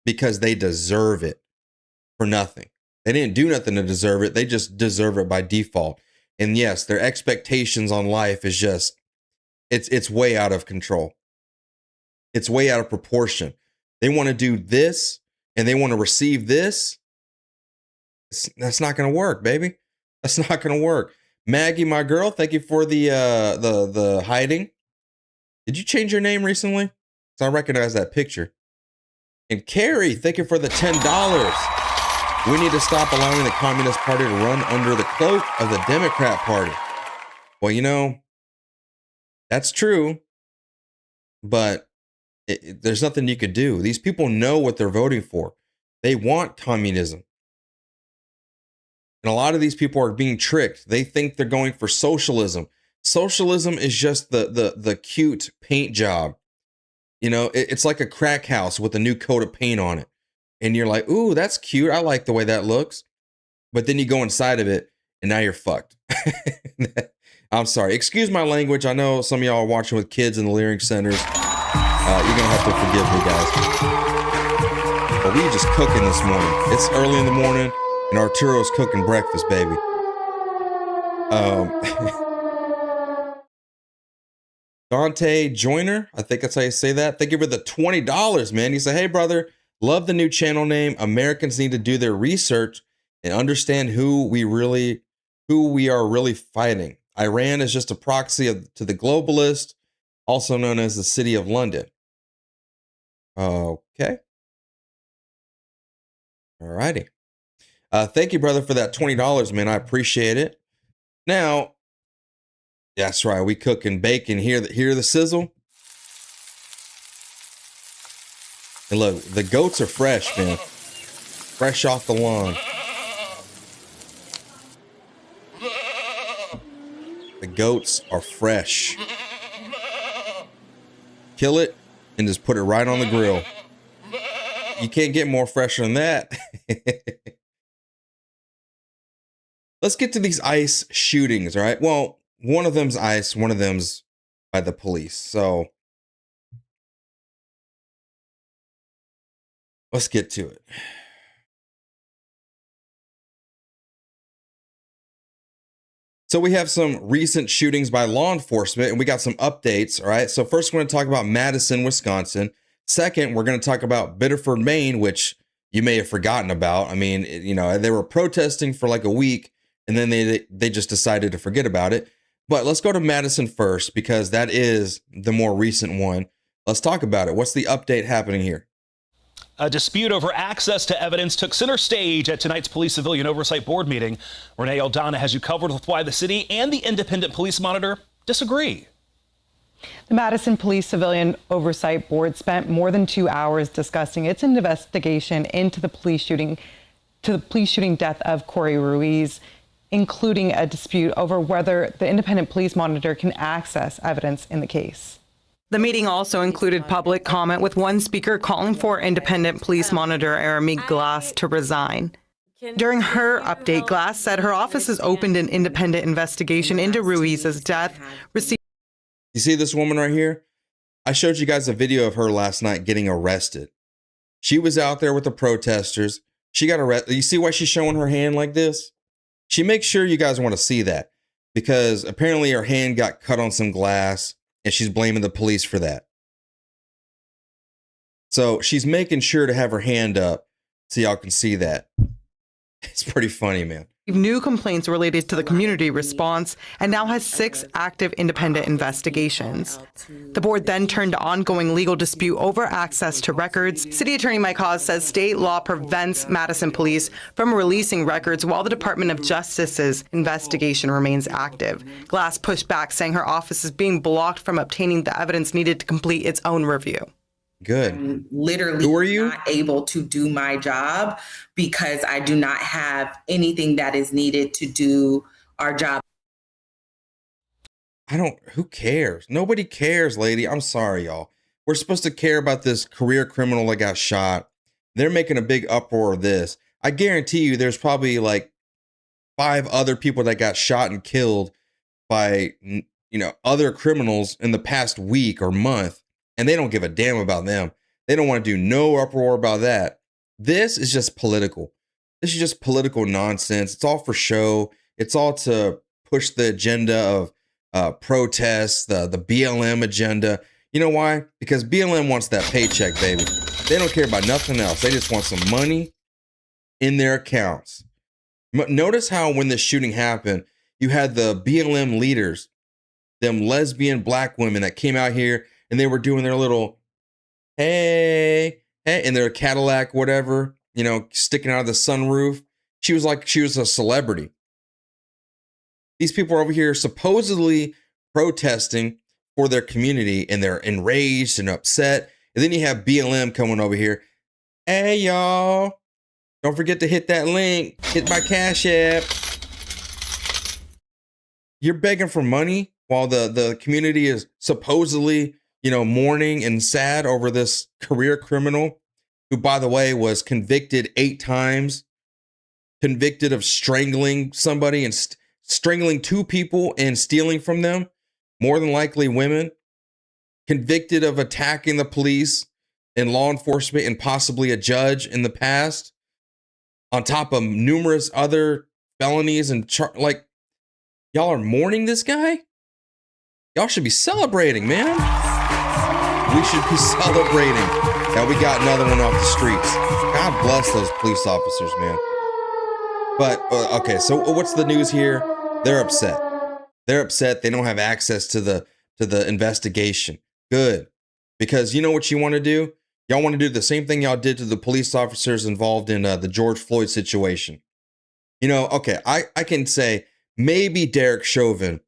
S4: because they deserve it for nothing. They didn't do nothing to deserve it. They just deserve it by default. And yes, their expectations on life is just, it's way out of control. It's way out of proportion. They want to do this and they want to receive this. That's not going to work, baby. That's not going to work. Maggie, my girl, thank you for the hiding. Did you change your name recently? So I recognize that picture. And Carrie, thank you for the $10. We need to stop allowing the Communist Party to run under the cloak of the Democrat Party. Well, you know, that's true, but there's nothing you could do. These people know what they're voting for. They want communism. And a lot of these people are being tricked. They think they're going for socialism. Socialism is just the cute paint job. You know, it's like a crack house with a new coat of paint on it. And you're like, ooh, that's cute. I like the way that looks. But then you go inside of it and now you're fucked. I'm sorry. Excuse my language. I know some of y'all are watching with kids in the Leering Centers. You're going to have to forgive me, guys. But we just cooking this morning. It's early in the morning and Arturo's cooking breakfast, baby. Dante Joyner, I think that's how you say that. Thank you for the $20, man. He said, hey, brother, love the new channel name. Americans need to do their research and understand who we are really fighting. Iran is just a proxy to the globalist, also known as the City of London. Okay. All righty. Thank you, brother, for that $20, man. I appreciate it. Now, that's right. We cooking bacon. Hear the sizzle. And look, the goats are fresh, man. Fresh off the lawn. The goats are fresh. Kill it and just put it right on the grill. You can't get more fresher than that. Let's get to these ICE shootings, all right? Well, one of them's ICE, one of them's by the police. So let's get to it. So we have some recent shootings by law enforcement and we got some updates, all right? So first we're going to talk about Madison, Wisconsin. Second, we're going to talk about Biddeford, Maine, which you may have forgotten about. I mean, you know, they were protesting for like a week and then they just decided to forget about it. But let's go to Madison first because that is the more recent one. Let's talk about it. What's the update happening here?
S15: A dispute over access to evidence took center stage at tonight's Police Civilian Oversight Board meeting. Renee Aldana has you covered with why the city and the Independent Police Monitor disagree.
S16: The Madison Police Civilian Oversight Board spent more than 2 hours discussing its investigation into the police shooting death of Corey Ruiz, including a dispute over whether the Independent Police Monitor can access evidence in the case. The meeting also included public comment, with one speaker calling for Independent Police Monitor Aramie Glass to resign. During her update, Glass said her office has opened an independent investigation into Ruiz's death.
S4: You see this woman right here? I showed you guys a video of her last night getting arrested. She was out there with the protesters. She got arrested. You see why she's showing her hand like this? She makes sure you guys want to see that because apparently her hand got cut on some glass and she's blaming the police for that. So she's making sure to have her hand up so y'all can see that. It's pretty funny, man.
S16: New complaints related to the community response and now has 6 active independent investigations. The board then turned to ongoing legal dispute over access to records. City Attorney Mike Hawes says state law prevents Madison Police from releasing records while the Department of Justice's investigation remains active. Glass pushed back, saying her office is being blocked from obtaining the evidence needed to complete its own review.
S4: Good.
S17: I'm literally
S4: Who are you?
S17: not able to do my job because I do not have anything that is needed to do our job.
S4: Who cares? Nobody cares, lady. I'm sorry, y'all. We're supposed to care about this career criminal that got shot. They're making a big uproar of this. I guarantee you there's probably like 5 other people that got shot and killed by, other criminals in the past week or month. And they don't give a damn about them. They don't want to do no uproar about that. This is just political. This is just political nonsense. It's all for show. It's all to push the agenda of protests, the BLM agenda. You know why? Because BLM wants that paycheck, baby. They don't care about nothing else. They just want some money in their accounts. Notice how when the shooting happened, you had the BLM leaders, them lesbian black women that came out here and they were doing their little, hey, in their Cadillac, whatever, sticking out of the sunroof. She was a celebrity. These people are over here supposedly protesting for their community and they're enraged and upset. And then you have BLM coming over here. Hey, y'all. Don't forget to hit that link. Hit my Cash App. You're begging for money while the community is supposedly, mourning and sad over this career criminal who, by the way, was convicted 8 times, convicted of strangling somebody and strangling 2 people and stealing from them, more than likely women, convicted of attacking the police and law enforcement and possibly a judge in the past, on top of numerous other felonies and y'all are mourning this guy? Y'all should be celebrating, man. We should be celebrating that we got another one off the streets. God bless those police officers, man. But, okay, so what's the news here? They're upset. They're upset. They don't have access to the investigation. Good. Because you know what you want to do? Y'all want to do the same thing y'all did to the police officers involved in the George Floyd situation. Okay, I can say maybe Derek Chauvin,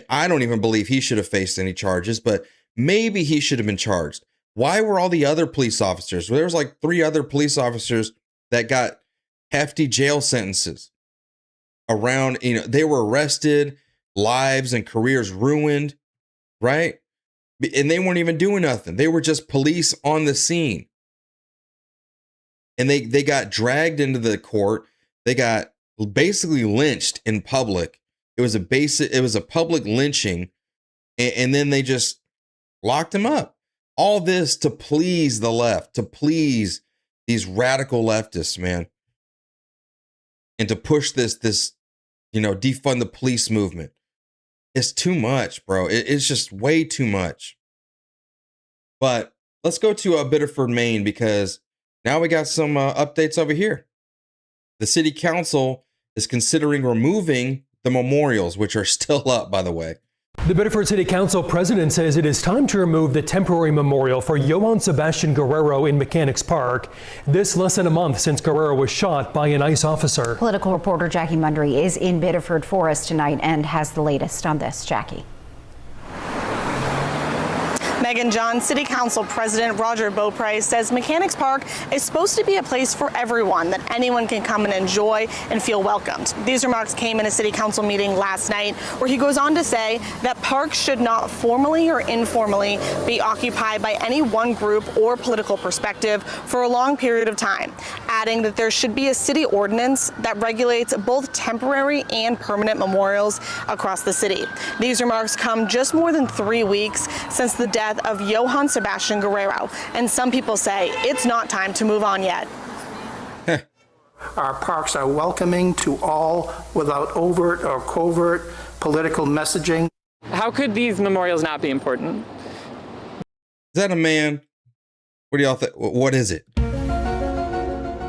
S4: I don't even believe he should have faced any charges, but maybe he should have been charged. Why were all the other police officers? Well, there was like 3 other police officers that got hefty jail sentences around, they were arrested, lives and careers ruined, right? And they weren't even doing nothing. They were just police on the scene. And they got dragged into the court. They got basically lynched in public. It was a public lynching. And then they just locked them up. All this to please the left, to please these radical leftists, man. And to push this defund the police movement. It's too much, bro. It's just way too much. But let's go to Biddeford, Maine, because now we got some updates over here. The city council is considering removing the memorials, which are still up, by the way.
S2: The Biddeford City Council president says it is time to remove the temporary memorial for Johann Sebastian Guerrero in Mechanics Park. This less than a month since Guerrero was shot by an ICE officer.
S18: Political reporter Jackie Mundry is in Biddeford for us tonight and has the latest on this. Jackie.
S19: Megan John, City Council President Roger Beauprice says Mechanics Park is supposed to be a place for everyone, that anyone can come and enjoy and feel welcomed. These remarks came in a City Council meeting last night, where he goes on to say that parks should not formally or informally be occupied by any one group or political perspective for a long period of time, adding that there should be a city ordinance that regulates both temporary and permanent memorials across the city. These remarks come just more than 3 weeks since the death of Johann Sebastian Guerrero, and some people say it's not time to move on yet.
S20: Our parks are welcoming to all without overt or covert political messaging.
S21: How could these memorials not be important?
S4: Is that a man? What do y'all think? What is it?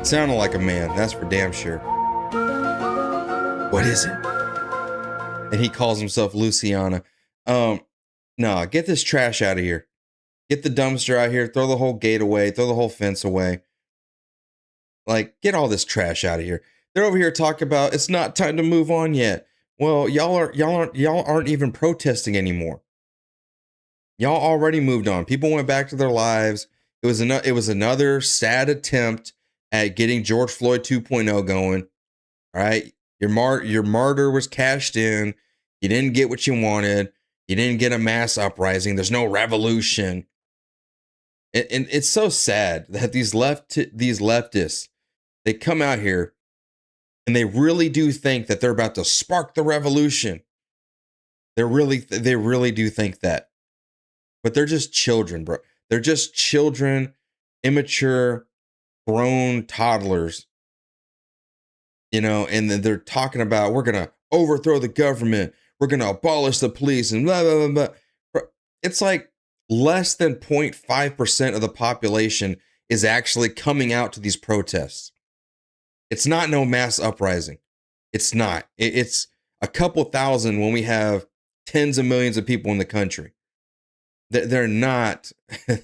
S4: Sounded like a man, that's for damn sure. What is it? And he calls himself Luciana. No, get this trash out of here. Get the dumpster out here. Throw the whole gate away. Throw the whole fence away. Like, get all this trash out of here. They're over here talking about it's not time to move on yet. Well, y'all aren't even protesting anymore. Y'all already moved on. People went back to their lives. It was another sad attempt at getting George Floyd 2.0 going. All right, your martyr was cashed in. You didn't get what you wanted. You didn't get a mass uprising. There's no revolution. And it's so sad that these leftists, they come out here and they really do think that they're about to spark the revolution. They really do think that. But they're just children, bro. They're just children, immature, grown toddlers. And then they're talking about, we're going to overthrow the government. We're going to abolish the police and blah, blah, blah, blah. It's like, less than 0.5% of the population is actually coming out to these protests. It's not no mass uprising. It's not. It's a couple thousand when we have tens of millions of people in the country. They're not,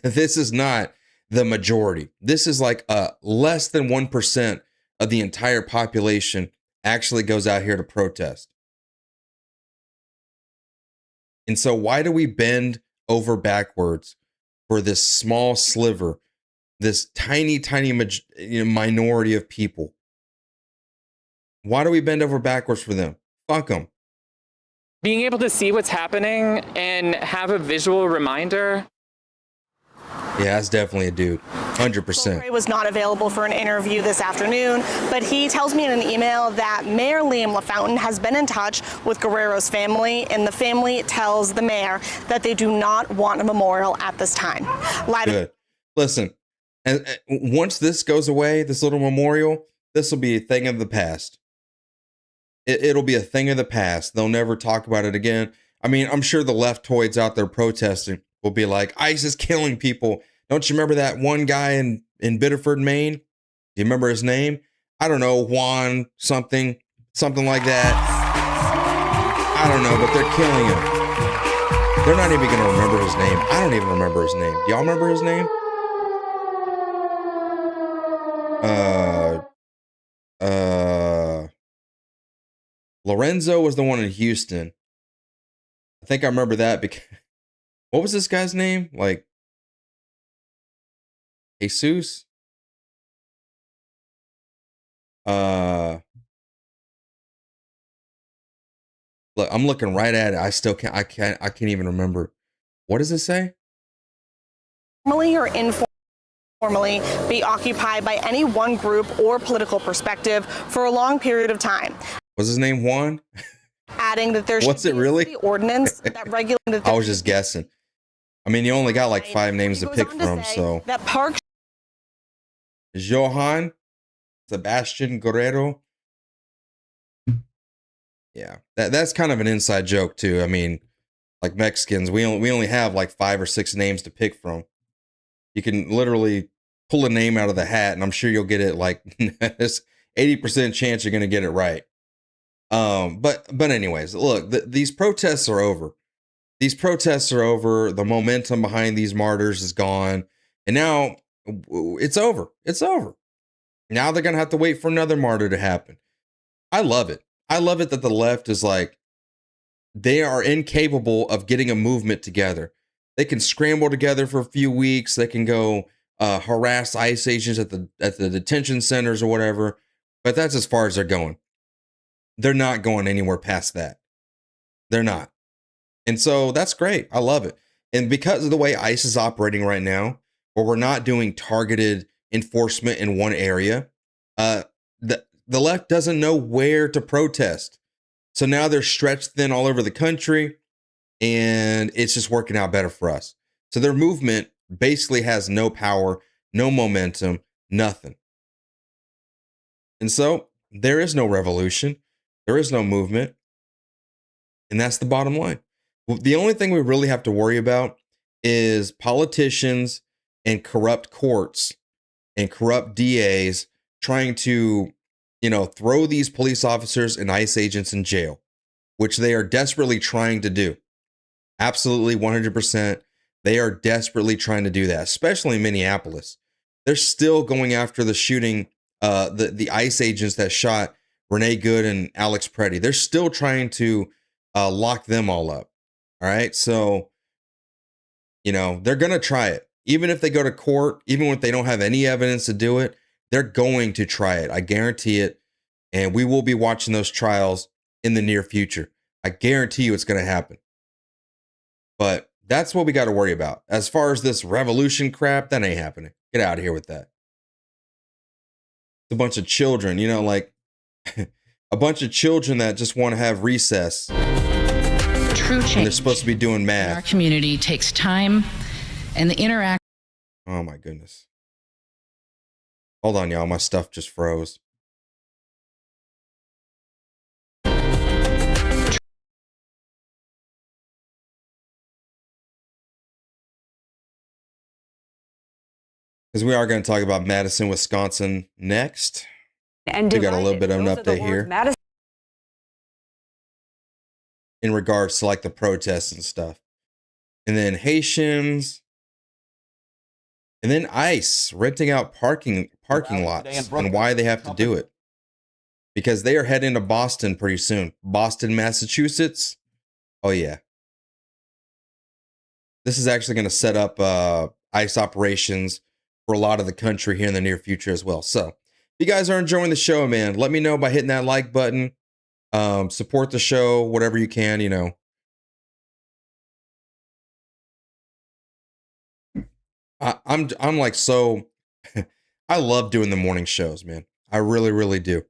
S4: this is not the majority. This is like less than 1% of the entire population actually goes out here to protest. And so why do we bend over backwards for this small sliver, this tiny minority of people? Why do we bend over backwards for them? Fuck them.
S21: Being able to see what's happening and have a visual reminder.
S4: Yeah, that's definitely a dude. 100%.
S19: Beaupre was not available for an interview this afternoon, but he tells me in an email that Mayor Liam LaFountain has been in touch with Guerrero's family, and the family tells the mayor that they do not want a memorial at this time.
S4: Good. Listen, and once this goes away, this little memorial, this will be a thing of the past. It'll be a thing of the past. They'll never talk about it again. I mean, I'm sure the leftoids out there protesting will be like, ICE is killing people. Don't you remember that one guy in Biddeford, Maine? Do you remember his name? I don't know, Juan something like that. I don't know, but they're killing him. They're not even going to remember his name. I don't even remember his name. Do y'all remember his name? Lorenzo was the one in Houston. I think I remember that because what was this guy's name? Like Jesus? Look, I'm looking right at it. I can't even remember. What does it say?
S19: Formally or informally be occupied by any one group or political perspective for a long period of time.
S4: Was his name Juan?
S19: Adding that there's
S4: What's it really?
S19: The ordinance that regulates.
S4: I was just guessing. I mean, you only got like 5 names to pick from, so.
S19: That park.
S4: Johann Sebastian Guerrero. Yeah, that's kind of an inside joke too. I mean, like Mexicans, we only have like 5 or 6 names to pick from. You can literally pull a name out of the hat, and I'm sure you'll get it. Like, there's 80% chance you're gonna get it right. But anyways, look, these protests are over. These protests are over. The momentum behind these martyrs is gone, and now it's over. It's over. Now they're gonna have to wait for another martyr to happen. I love it. I love it that the left is like, they are incapable of getting a movement together. They can scramble together for a few weeks. They can go harass ICE agents at the detention centers or whatever. But that's as far as they're going. They're not going anywhere past that. They're not. And so that's great. I love it. And because of the way ICE is operating right now, where we're not doing targeted enforcement in one area, the left doesn't know where to protest. So now they're stretched thin all over the country, and it's just working out better for us. So their movement basically has no power, no momentum, nothing. And so there is no revolution. There is no movement. And that's the bottom line. The only thing we really have to worry about is politicians and corrupt courts and corrupt DAs trying to, throw these police officers and ICE agents in jail, which they are desperately trying to do. Absolutely 100%. They are desperately trying to do that, especially in Minneapolis. They're still going after the shooting, the ICE agents that shot Renee Good and Alex Preddy. They're still trying to lock them all up. All right. So, they're going to try it. Even if they go to court, even if they don't have any evidence to do it, they're going to try it. I guarantee it. And we will be watching those trials in the near future. I guarantee you it's going to happen. But that's what we got to worry about. As far as this revolution crap, that ain't happening. Get out of here with that. It's a bunch of children, like a bunch of children that just want to have recess.
S1: True change.
S4: And they're supposed to be doing math.
S1: Our community takes time, and the interaction.
S4: Oh my goodness. Hold on, y'all. My stuff just froze. because we are going to talk about Madison, Wisconsin next.
S18: And
S4: we got a little bit of an update here in regards to like the protests and stuff. And then Haitians, and then ICE renting out parking lots and why they have to do it. Because they are heading to Boston pretty soon. Boston, Massachusetts. Oh yeah. This is actually going to set up ICE operations for a lot of the country here in the near future as well. So if you guys are enjoying the show, man, let me know by hitting that like button. Support the show, whatever you can, you know. I'm like, so I love doing the morning shows, man. I really, really do.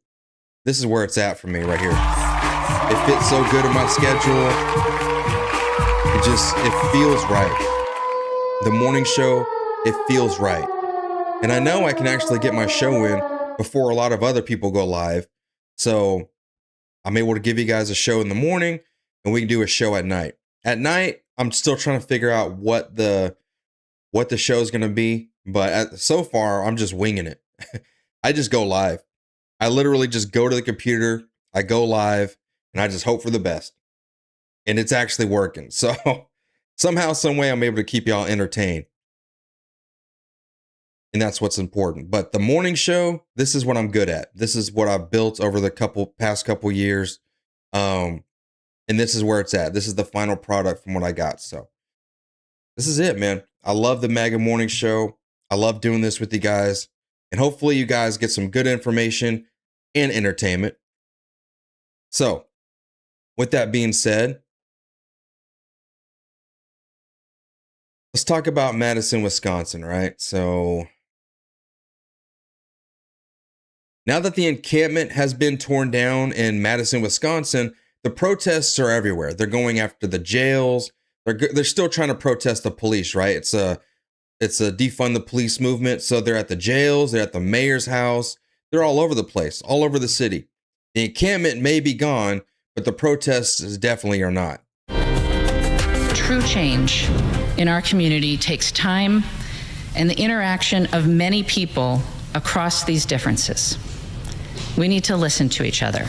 S4: This is where it's at for me right here. It fits so good in my schedule. It feels right. The morning show, it feels right. And I know I can actually get my show in before a lot of other people go live. So I'm able to give you guys a show in the morning and we can do a show at night. At night, I'm still trying to figure out what the show is going to be. But so far, I'm just winging it. I just go live. I literally just go to the computer, I go live, and I just hope for the best. And it's actually working. So somehow, some way, I'm able to keep y'all entertained. And that's what's important. But the morning show, this is what I'm good at. This is what I've built over the past couple years. And this is where it's at. This is the final product from what I got. So this is it, man. I love the Mega Morning Show. I love doing this with you guys. And hopefully you guys get some good information and entertainment. So, with that being said, let's talk about Madison, Wisconsin, right? So, now that the encampment has been torn down in Madison, Wisconsin, the protests are everywhere. They're going after the jails. They're still trying to protest the police, right? It's a defund the police movement. So they're at the jails, they're at the mayor's house. They're all over the place, all over the city. The encampment may be gone, but the protests definitely are not.
S1: True change in our community takes time and the interaction of many people across these differences. We need to listen to each other.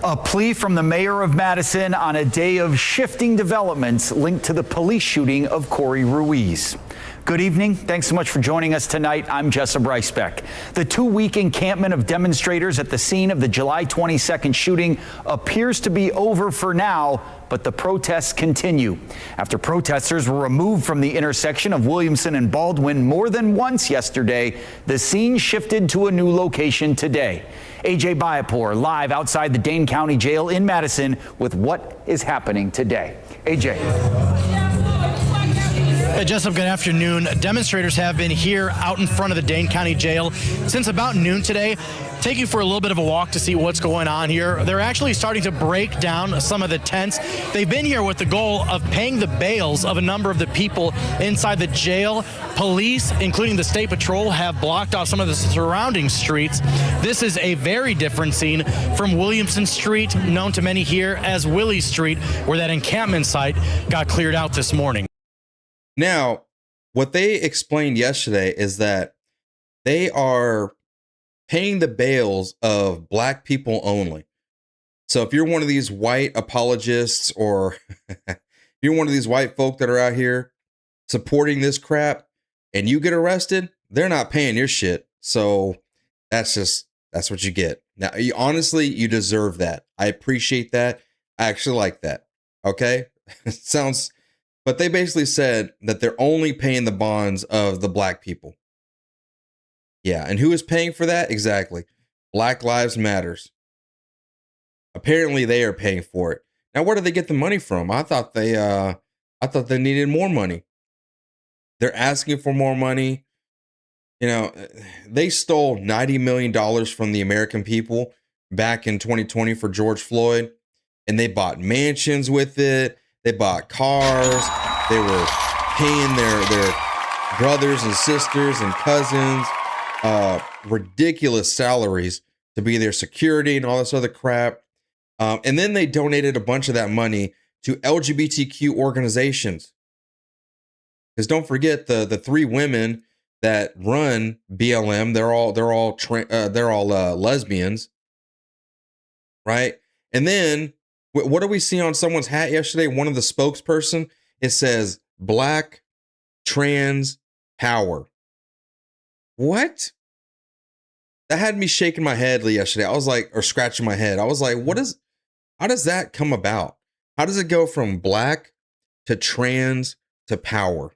S3: A plea from the mayor of Madison on a day of shifting developments linked to the police shooting of Corey Ruiz. Good evening. Thanks so much for joining us tonight. I'm Jessa Brycebeck. The 2-week encampment of demonstrators at the scene of the July 22nd shooting appears to be over for now, but the protests continue. After protesters were removed from the intersection of Williamson and Baldwin more than once yesterday, the scene shifted to a new location today. AJ Bayapur live outside the Dane County Jail in Madison with what is happening today. AJ.
S22: Jessup, good afternoon. Demonstrators have been here out in front of the Dane County Jail since about noon today. Take you for a little bit of a walk to see what's going on here. They're actually starting to break down some of the tents. They've been here with the goal of paying the bails of a number of the people inside the jail. Police, including the State Patrol, have blocked off some of the surrounding streets. This is a very different scene from Williamson Street, known to many here as Willie Street, where that encampment site got cleared out this morning.
S4: Now, what they explained yesterday is that they are paying the bails of black people only. So if you're one of these white apologists or if you're one of these white folk that are out here supporting this crap and you get arrested, they're not paying your shit. So that's what you get. Now, honestly, you deserve that. I appreciate that. I actually like that. Okay? But they basically said that they're only paying the bonds of the black people. Yeah, and who is paying for that? Exactly. Black Lives Matters. Apparently they are paying for it. Now, where do they get the money from? I thought they needed more money. They're asking for more money. You know, they stole $90 million from the American people back in 2020 for George Floyd, and they bought mansions with it. They bought cars. They were paying their brothers and sisters and cousins ridiculous salaries to be their security and all this other crap. And then they donated a bunch of that money to LGBTQ organizations. Because don't forget the 3 women that run BLM. They're all lesbians, right? And then what do we see on someone's hat yesterday? One of the spokesperson, it says Black Trans Power. What? That had me shaking my head yesterday. I was like, or scratching my head. I was like, how does that come about? How does it go from black to trans to power?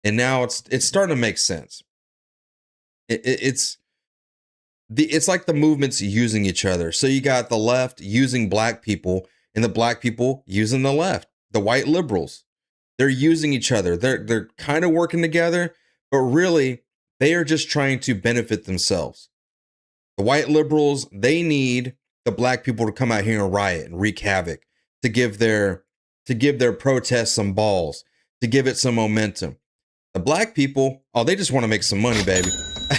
S4: And now it's starting to make sense. It's like the movements using each other. So you got the left using black people and the black people using the left, the white liberals. They're using each other. They're kind of working together, but really they are just trying to benefit themselves. The white liberals, they need the black people to come out here and riot and wreak havoc, to give their protests some balls, to give it some momentum. The black people, oh, they just want to make some money, baby.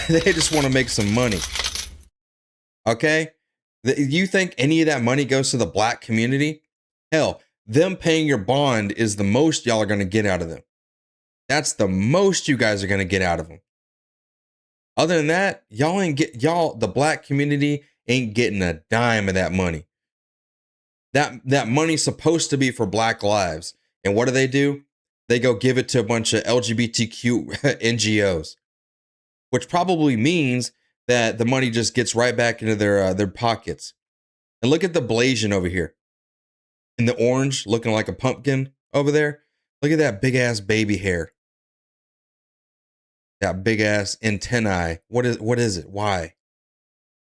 S4: They just want to make some money. Okay? You think any of that money goes to the black community? Hell, them paying your bond is the most y'all are going to get out of them. That's the most you guys are going to get out of them. Other than that, the black community ain't getting a dime of that money. That money's supposed to be for black lives. And what do? They go give it to a bunch of LGBTQ NGOs, which probably means that the money just gets right back into their pockets. And look at the Blasian over here in the orange, looking like a pumpkin over there. Look at that big ass baby hair. That big ass antennae. What is it? Why?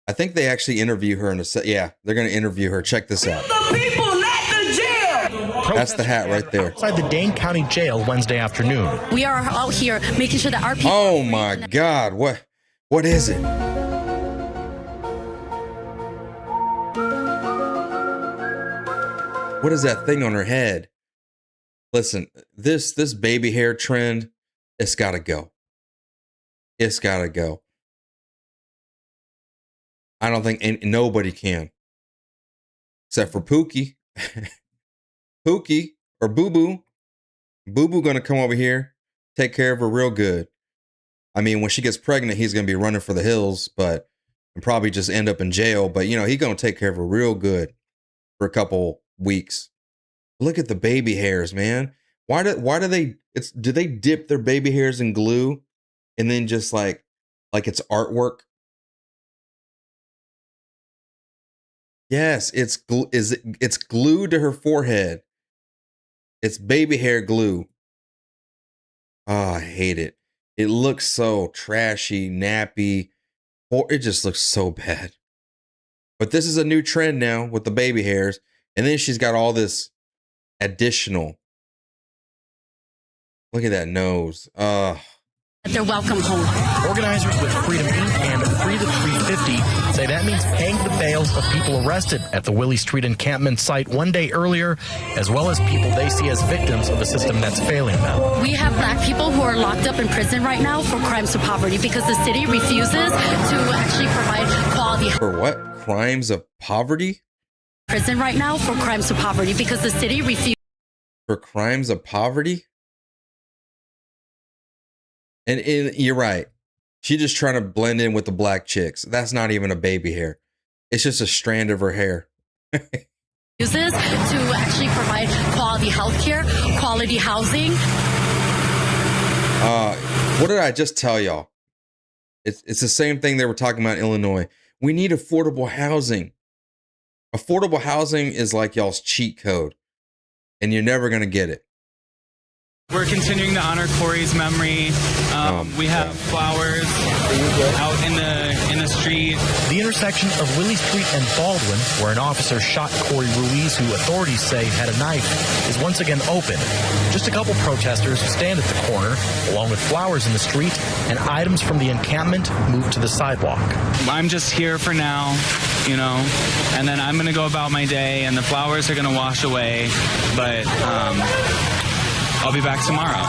S4: I think they actually interview her in a set. Yeah, they're going to interview her. Check this out.
S5: The people at the jail.
S4: That's the hat right there.
S6: Outside the Dane County Jail Wednesday afternoon.
S5: We are out here making sure that our people.
S4: Oh my God. What is it? What is that thing on her head? Listen, this baby hair trend, it's got to go. It's got to go. I don't think nobody can. Except for Pookie. Pookie or Boo Boo. Boo Boo gonna come over here, take care of her real good. I mean, when she gets pregnant, he's gonna be running for the hills, and probably just end up in jail. But he's gonna take care of her real good for a couple weeks. Look at the baby hairs, man. Why do they dip their baby hairs in glue and then just like it's artwork? Yes, it's glued to her forehead. It's baby hair glue. Oh, I hate it. It looks so trashy, nappy. It just looks so bad. But this is a new trend now with the baby hairs. And then she's got all this additional. Look at that nose.
S5: They're welcome home.
S6: Organizers with Freedom Inc. and Free the 350 say that means paying the bails of people arrested at the Willie Street encampment site one day earlier, as well as people they see as victims of a system that's failing them.
S5: We have black people who are locked up in prison right now for crimes of poverty because the city refuses to actually provide quality.
S4: For what? Crimes of poverty?
S5: Prison right now for crimes of poverty because the city refuses.
S4: For crimes of poverty? And you're right. She's just trying to blend in with the black chicks. That's not even a baby hair. It's just a strand of her hair.
S5: Refuses to actually provide quality health care, quality housing.
S4: What did I just tell y'all? It's the same thing they were talking about in Illinois. We need affordable housing. Affordable housing is like y'all's cheat code, and you're never going to get it.
S23: We're continuing to honor Corey's memory. We have flowers out in the street.
S6: The intersection of Willie Street and Baldwin, where an officer shot Corey Ruiz, who authorities say had a knife, is once again open. Just a couple protesters stand at the corner, along with flowers in the street, and items from the encampment moved to the sidewalk.
S23: I'm just here for now, and then I'm going to go about my day, and the flowers are going to wash away, but I'll be back tomorrow.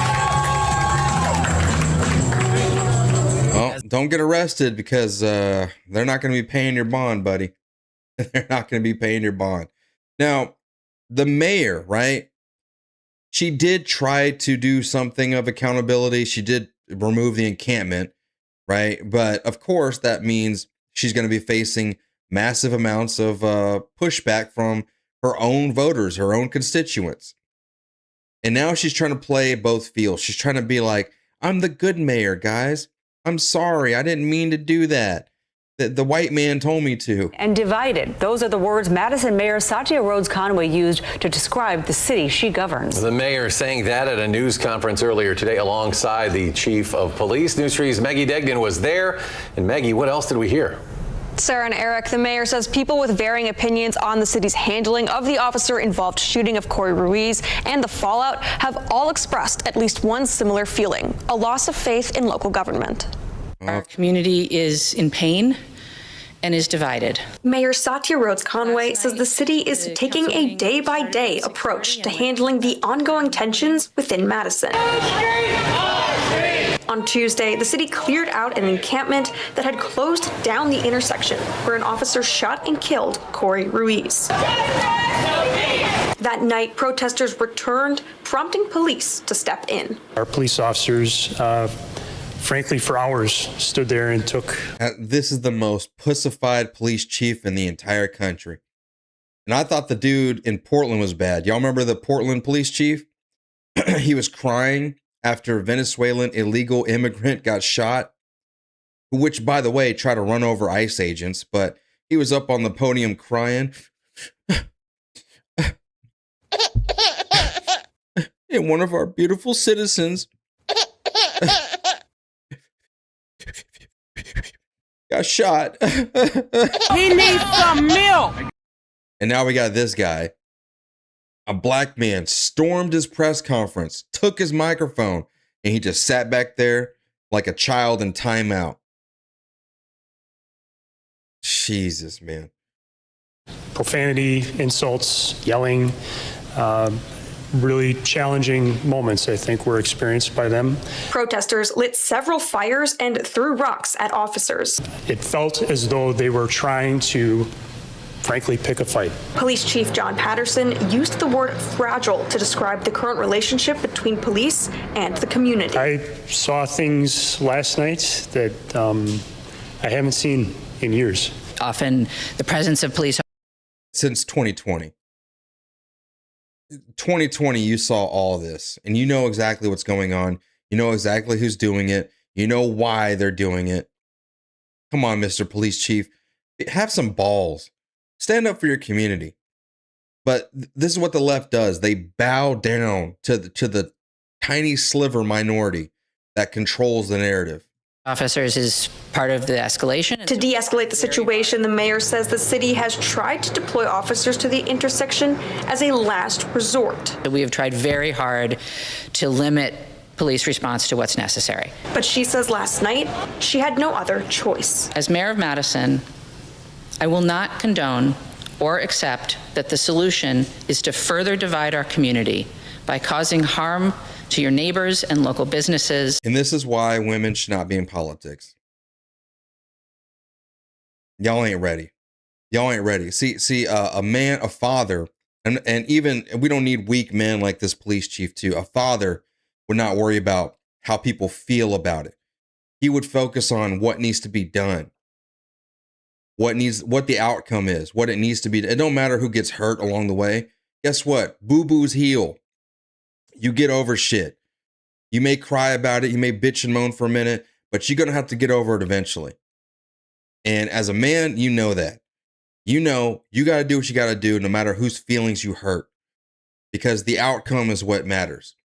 S4: Well, don't get arrested because they're not going to be paying your bond, buddy. They're not going to be paying your bond. Now, the mayor, right? She did try to do something of accountability. She did remove the encampment, right? But of course, that means she's going to be facing massive amounts of pushback from her own voters, her own constituents. And now she's trying to play both fields. She's trying to be like, I'm the good mayor, guys. I'm sorry. I didn't mean to do that. The white man told me to.
S7: And divided. Those are the words Madison Mayor Satya Rhodes Conway used to describe the city she governs.
S8: The mayor saying that at a news conference earlier today alongside the chief of police. News 3's Maggie Degnan was there. And Maggie, what else did we hear?
S10: Sarah and Eric, the mayor says people with varying opinions on the city's handling of the officer-involved shooting of Corey Ruiz and the fallout have all expressed at least one similar feeling, a loss of faith in local government.
S1: Our community is in pain and is divided.
S10: Mayor Satya Rhodes Conway says the city is taking a day-by-day approach to handling the ongoing tensions within Madison. On Tuesday, the city cleared out an encampment that had closed down the intersection where an officer shot and killed Corey Ruiz. That night, protesters returned, prompting police to step in.
S24: Our police officers, frankly, for hours stood there and took.
S4: This is the most pussified police chief in the entire country. And I thought the dude in Portland was bad. Y'all remember the Portland police chief? He was crying after a Venezuelan illegal immigrant got shot, which, by the way, tried to run over ICE agents, but he was up on the podium crying. And one of our beautiful citizens got shot.
S25: He needs some milk.
S4: And now we got this guy. A black man stormed his press conference, took his microphone, and he just sat back there like a child in timeout. Jesus, man.
S24: Profanity, insults, yelling, really challenging moments, I think, were experienced by them.
S10: Protesters lit several fires and threw rocks at officers.
S24: It felt as though they were trying to, frankly, pick a fight.
S10: Police Chief John Patterson used the word fragile to describe the current relationship between police and the community.
S24: I saw things last night that I haven't seen in years.
S1: Often the presence of police.
S4: Since 2020. 2020, you saw all this, and you know exactly what's going on. You know exactly who's doing it. You know why they're doing it. Come on, Mr. Police Chief. Have some balls. Stand up for your community. But this is what the left does. They bow down to the tiny sliver minority that controls the narrative.
S1: Officers is part of the escalation.
S10: To de-escalate the situation, the mayor says the city has tried to deploy officers to the intersection as a last resort.
S1: We have tried very hard to limit police response to what's necessary.
S10: But she says last night she had no other choice.
S1: As mayor of Madison, I will not condone or accept that the solution is to further divide our community by causing harm to your neighbors and local businesses.
S4: And this is why women should not be in politics. Y'all ain't ready. Y'all ain't ready. See, a man, a father, and even we don't need weak men like this police chief too. A father would not worry about how people feel about it. He would focus on what needs to be done. What the outcome is, what it needs to be. It don't matter who gets hurt along the way. Guess what? Boo-boos heal. You get over shit. You may cry about it. You may bitch and moan for a minute, but you're going to have to get over it eventually. And as a man, you know that. You know, you got to do what you got to do no matter whose feelings you hurt, because the outcome is what matters.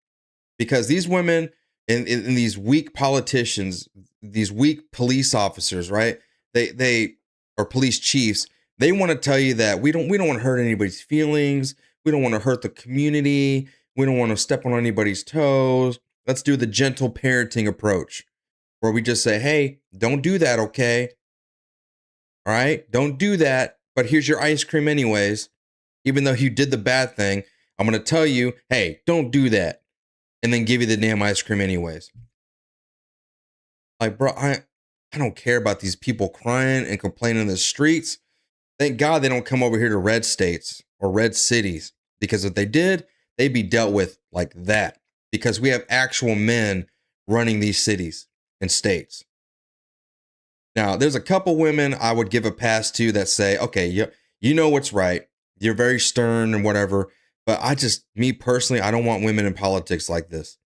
S4: Because these women and these weak politicians, these weak police officers, right? They or police chiefs, they want to tell you that we don't want to hurt anybody's feelings. We don't want to hurt the community. We don't want to step on anybody's toes. Let's do the gentle parenting approach where we just say, hey, don't do that, okay? All right, don't do that, but here's your ice cream anyways. Even though you did the bad thing, I'm going to tell you, hey, don't do that, and then give you the damn ice cream anyways. Like, bro, I don't care about these people crying and complaining in the streets. Thank God they don't come over here to red states or red cities, because if they did, they'd be dealt with like that, because we have actual men running these cities and states. Now, there's a couple women I would give a pass to that say, okay, you know what's right. You're very stern and whatever. But me personally, I don't want women in politics like this.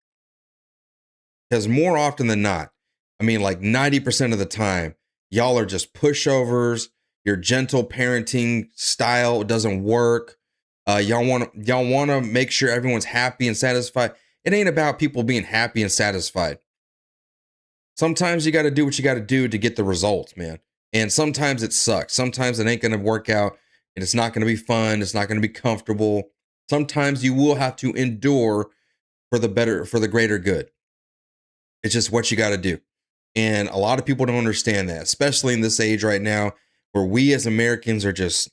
S4: Because more often than not, I mean, like 90% of the time, y'all are just pushovers. Your gentle parenting style doesn't work. Y'all want to make sure everyone's happy and satisfied. It ain't about people being happy and satisfied. Sometimes you got to do what you got to do to get the results, man. And sometimes it sucks. Sometimes it ain't going to work out, and it's not going to be fun. It's not going to be comfortable. Sometimes you will have to endure for the greater good. It's just what you got to do. And a lot of people don't understand that, especially in this age right now, where we as Americans are just,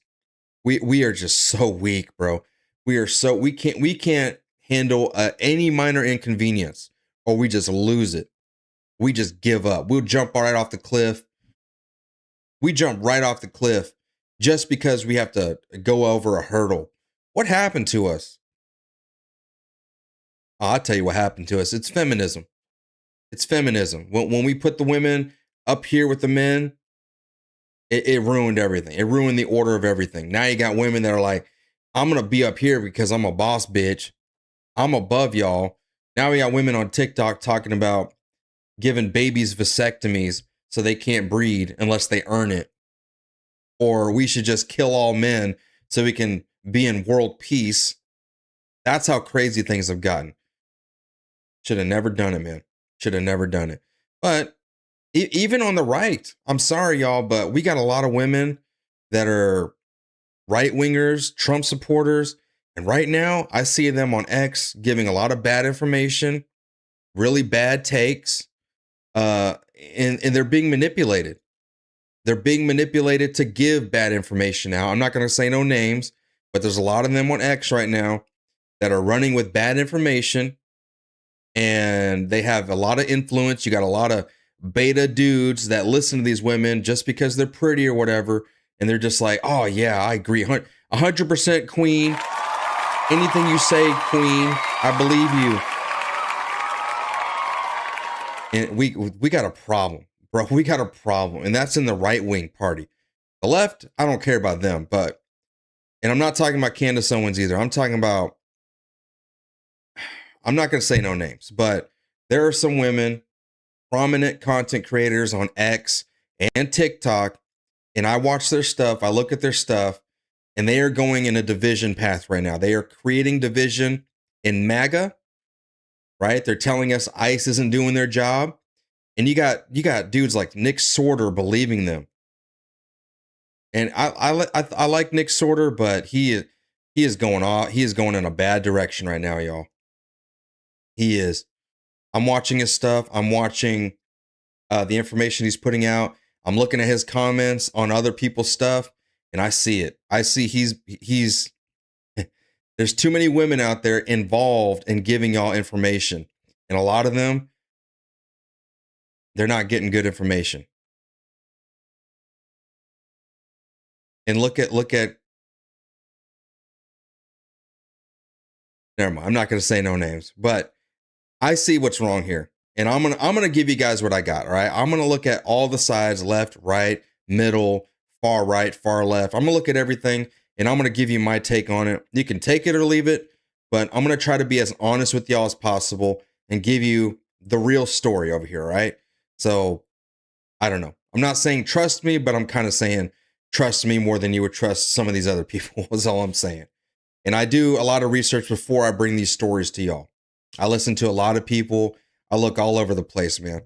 S4: we are just so weak, bro. We can't handle any minor inconvenience, or we just lose it. We just give up. We'll jump right off the cliff. We jump right off the cliff just because we have to go over a hurdle. What happened to us? I'll tell you what happened to us. It's feminism. It's feminism. When we put the women up here with the men, it ruined everything. It ruined the order of everything. Now you got women that are like, I'm going to be up here because I'm a boss bitch. I'm above y'all. Now we got women on TikTok talking about giving babies vasectomies so they can't breed unless they earn it. Or we should just kill all men so we can be in world peace. That's how crazy things have gotten. Should have never done it, man. Should have never done it. But even on the right, I'm sorry, y'all, but we got a lot of women that are right-wingers, Trump supporters. And right now, I see them on X giving a lot of bad information, really bad takes, and they're being manipulated. They're being manipulated to give bad information out. I'm not going to say no names, but there's a lot of them on X right now that are running with bad information, and they have a lot of influence. You got a lot of beta dudes that listen to these women just because they're pretty or whatever, and they're just like, oh yeah, I agree, 100% queen. Anything you say, queen, I believe you. And we got a problem, bro. We got a problem, and that's in the right-wing party. The left, I don't care about them, but, and I'm not talking about Candace Owens either. I'm talking about, I'm not going to say no names, but there are some women, prominent content creators on X and TikTok, and I watch their stuff. I look at their stuff, and they are going in a division path right now. They are creating division in MAGA, right? They're telling us ICE isn't doing their job. And you got dudes like Nick Sorter believing them. And I like Nick Sorter, but he is going off. He is going in a bad direction right now, y'all. He is. I'm watching his stuff. I'm watching the information he's putting out. I'm looking at his comments on other people's stuff, and I see it. I see he's there's too many women out there involved in giving y'all information. And a lot of them, they're not getting good information. And look at never mind. I'm not going to say no names, but I see what's wrong here. And I'm going to give you guys what I got, all right? I'm going to look at all the sides, left, right, middle, far right, far left. I'm going to look at everything, and I'm going to give you my take on it. You can take it or leave it, but I'm going to try to be as honest with y'all as possible and give you the real story over here, right? So, I don't know. I'm not saying trust me, but I'm kind of saying trust me more than you would trust some of these other people, is all I'm saying. And I do a lot of research before I bring these stories to y'all. I listen to a lot of people. I look all over the place, man.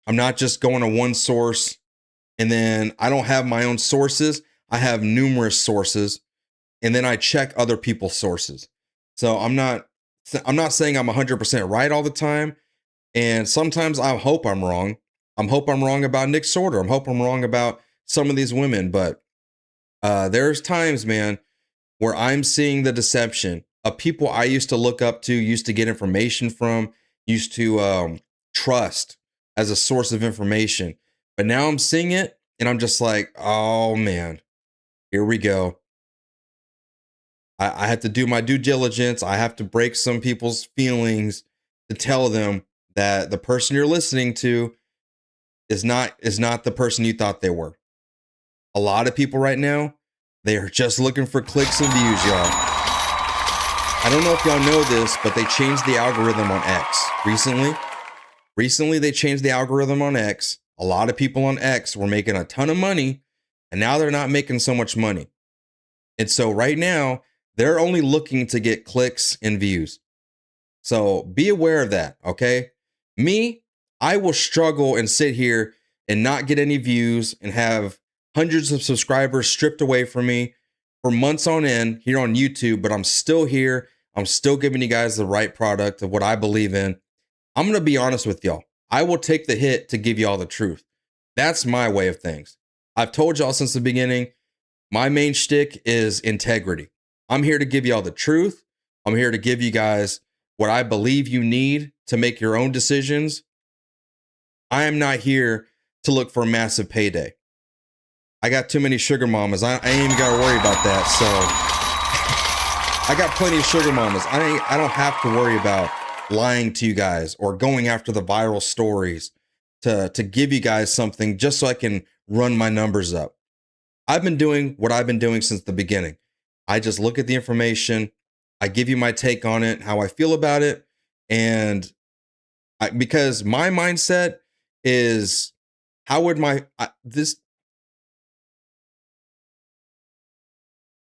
S4: I'm not just going to one source, and then I don't have my own sources. I have numerous sources, and then I check other people's sources. So I'm not saying I'm 100% right all the time. And sometimes I hope I'm wrong. I hope I'm wrong about Nick Sorter. I hope I'm wrong about some of these women. But there's times, man, where I'm seeing the deception of people I used to look up to, used to get information from, used to trust as a source of information. But now I'm seeing it, and I'm just like, oh, man, here we go. I have to do my due diligence. I have to break some people's feelings to tell them that the person you're listening to is not the person you thought they were. A lot of people right now, they are just looking for clicks and views, y'all. I don't know if y'all know this, but they changed the algorithm on X recently. Recently, they changed the algorithm on X. A lot of people on X were making a ton of money, and now they're not making so much money. And so right now, they're only looking to get clicks and views. So be aware of that, okay? Me, I will struggle and sit here and not get any views and have hundreds of subscribers stripped away from me for months on end here on YouTube, but I'm still here. I'm still giving you guys the right product of what I believe in. I'm going to be honest with y'all. I will take the hit to give y'all the truth. That's my way of things. I've told y'all since the beginning, my main shtick is integrity. I'm here to give y'all the truth. I'm here to give you guys what I believe you need to make your own decisions. I am not here to look for a massive payday. I got too many sugar mamas. I ain't even got to worry about that. So I got plenty of sugar mamas. I don't have to worry about lying to you guys or going after the viral stories to give you guys something just so I can run my numbers up. I've been doing what I've been doing since the beginning. I just look at the information. I give you my take on it, how I feel about it. And because my mindset is, how would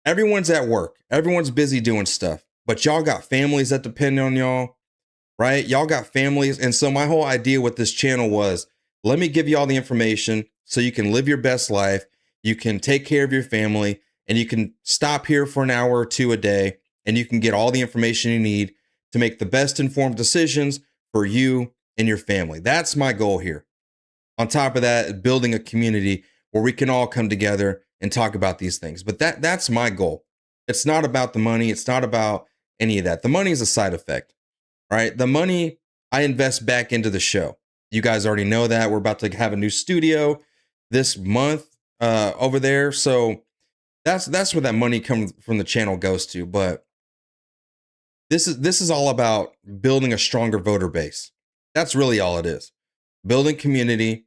S4: everyone's at work. Everyone's busy doing stuff, but y'all got families that depend on y'all, right? Y'all got families. And so my whole idea with this channel was, let me give you all the information so you can live your best life. You can take care of your family, and you can stop here for an hour or two a day, and you can get all the information you need to make the best informed decisions for you and your family. That's my goal here. On top of that, building a community where we can all come together and talk about these things. But that's my goal. It's not about the money. It's not about any of that. The money is a side effect, right? The money I invest back into the show. You guys already know that. We're about to have a new studio this month over there. So that's where that money comes from, the channel goes to. But this is all about building a stronger voter base. That's really all it is. Building community,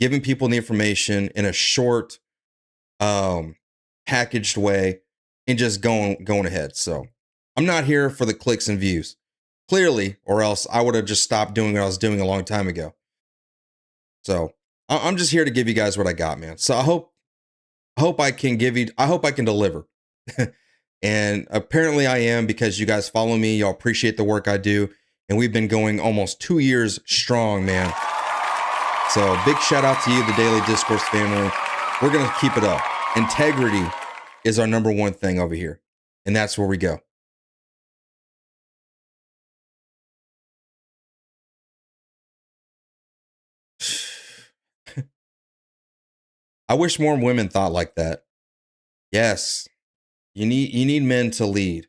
S4: giving people the information in a short, packaged way, and just going ahead. So I'm not here for the clicks and views, clearly, or else I would have just stopped doing what I was doing a long time ago. So I'm just here to give you guys what I got, man. So I hope I can deliver. And apparently I am, because you guys follow me. Y'all appreciate the work I do. And we've been going almost 2 years strong, man. So big shout out to you, the Daily Discourse family. We're going to keep it up. Integrity is our number one thing over here. And that's where we go. I wish more women thought like that. Yes. You need men to lead.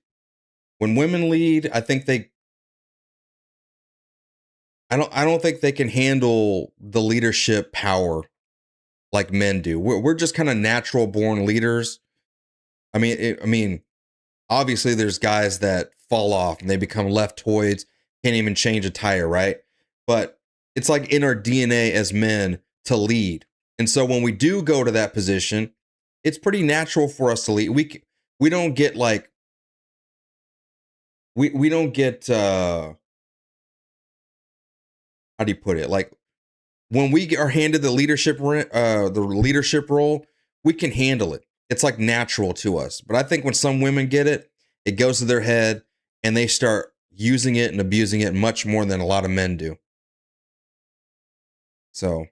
S4: When women lead, I don't think they can handle the leadership power like men do. We're just kind of natural born leaders. I mean, obviously there's guys that fall off and they become leftoids, can't even change a tire, right? But it's like in our DNA as men to lead. And so when we do go to that position, it's pretty natural for us to lead. We don't get like, we don't get, how do you put it? Like when we are handed the leadership role, we can handle it. It's like natural to us. But I think when some women get it, it goes to their head and they start using it and abusing it much more than a lot of men do. So,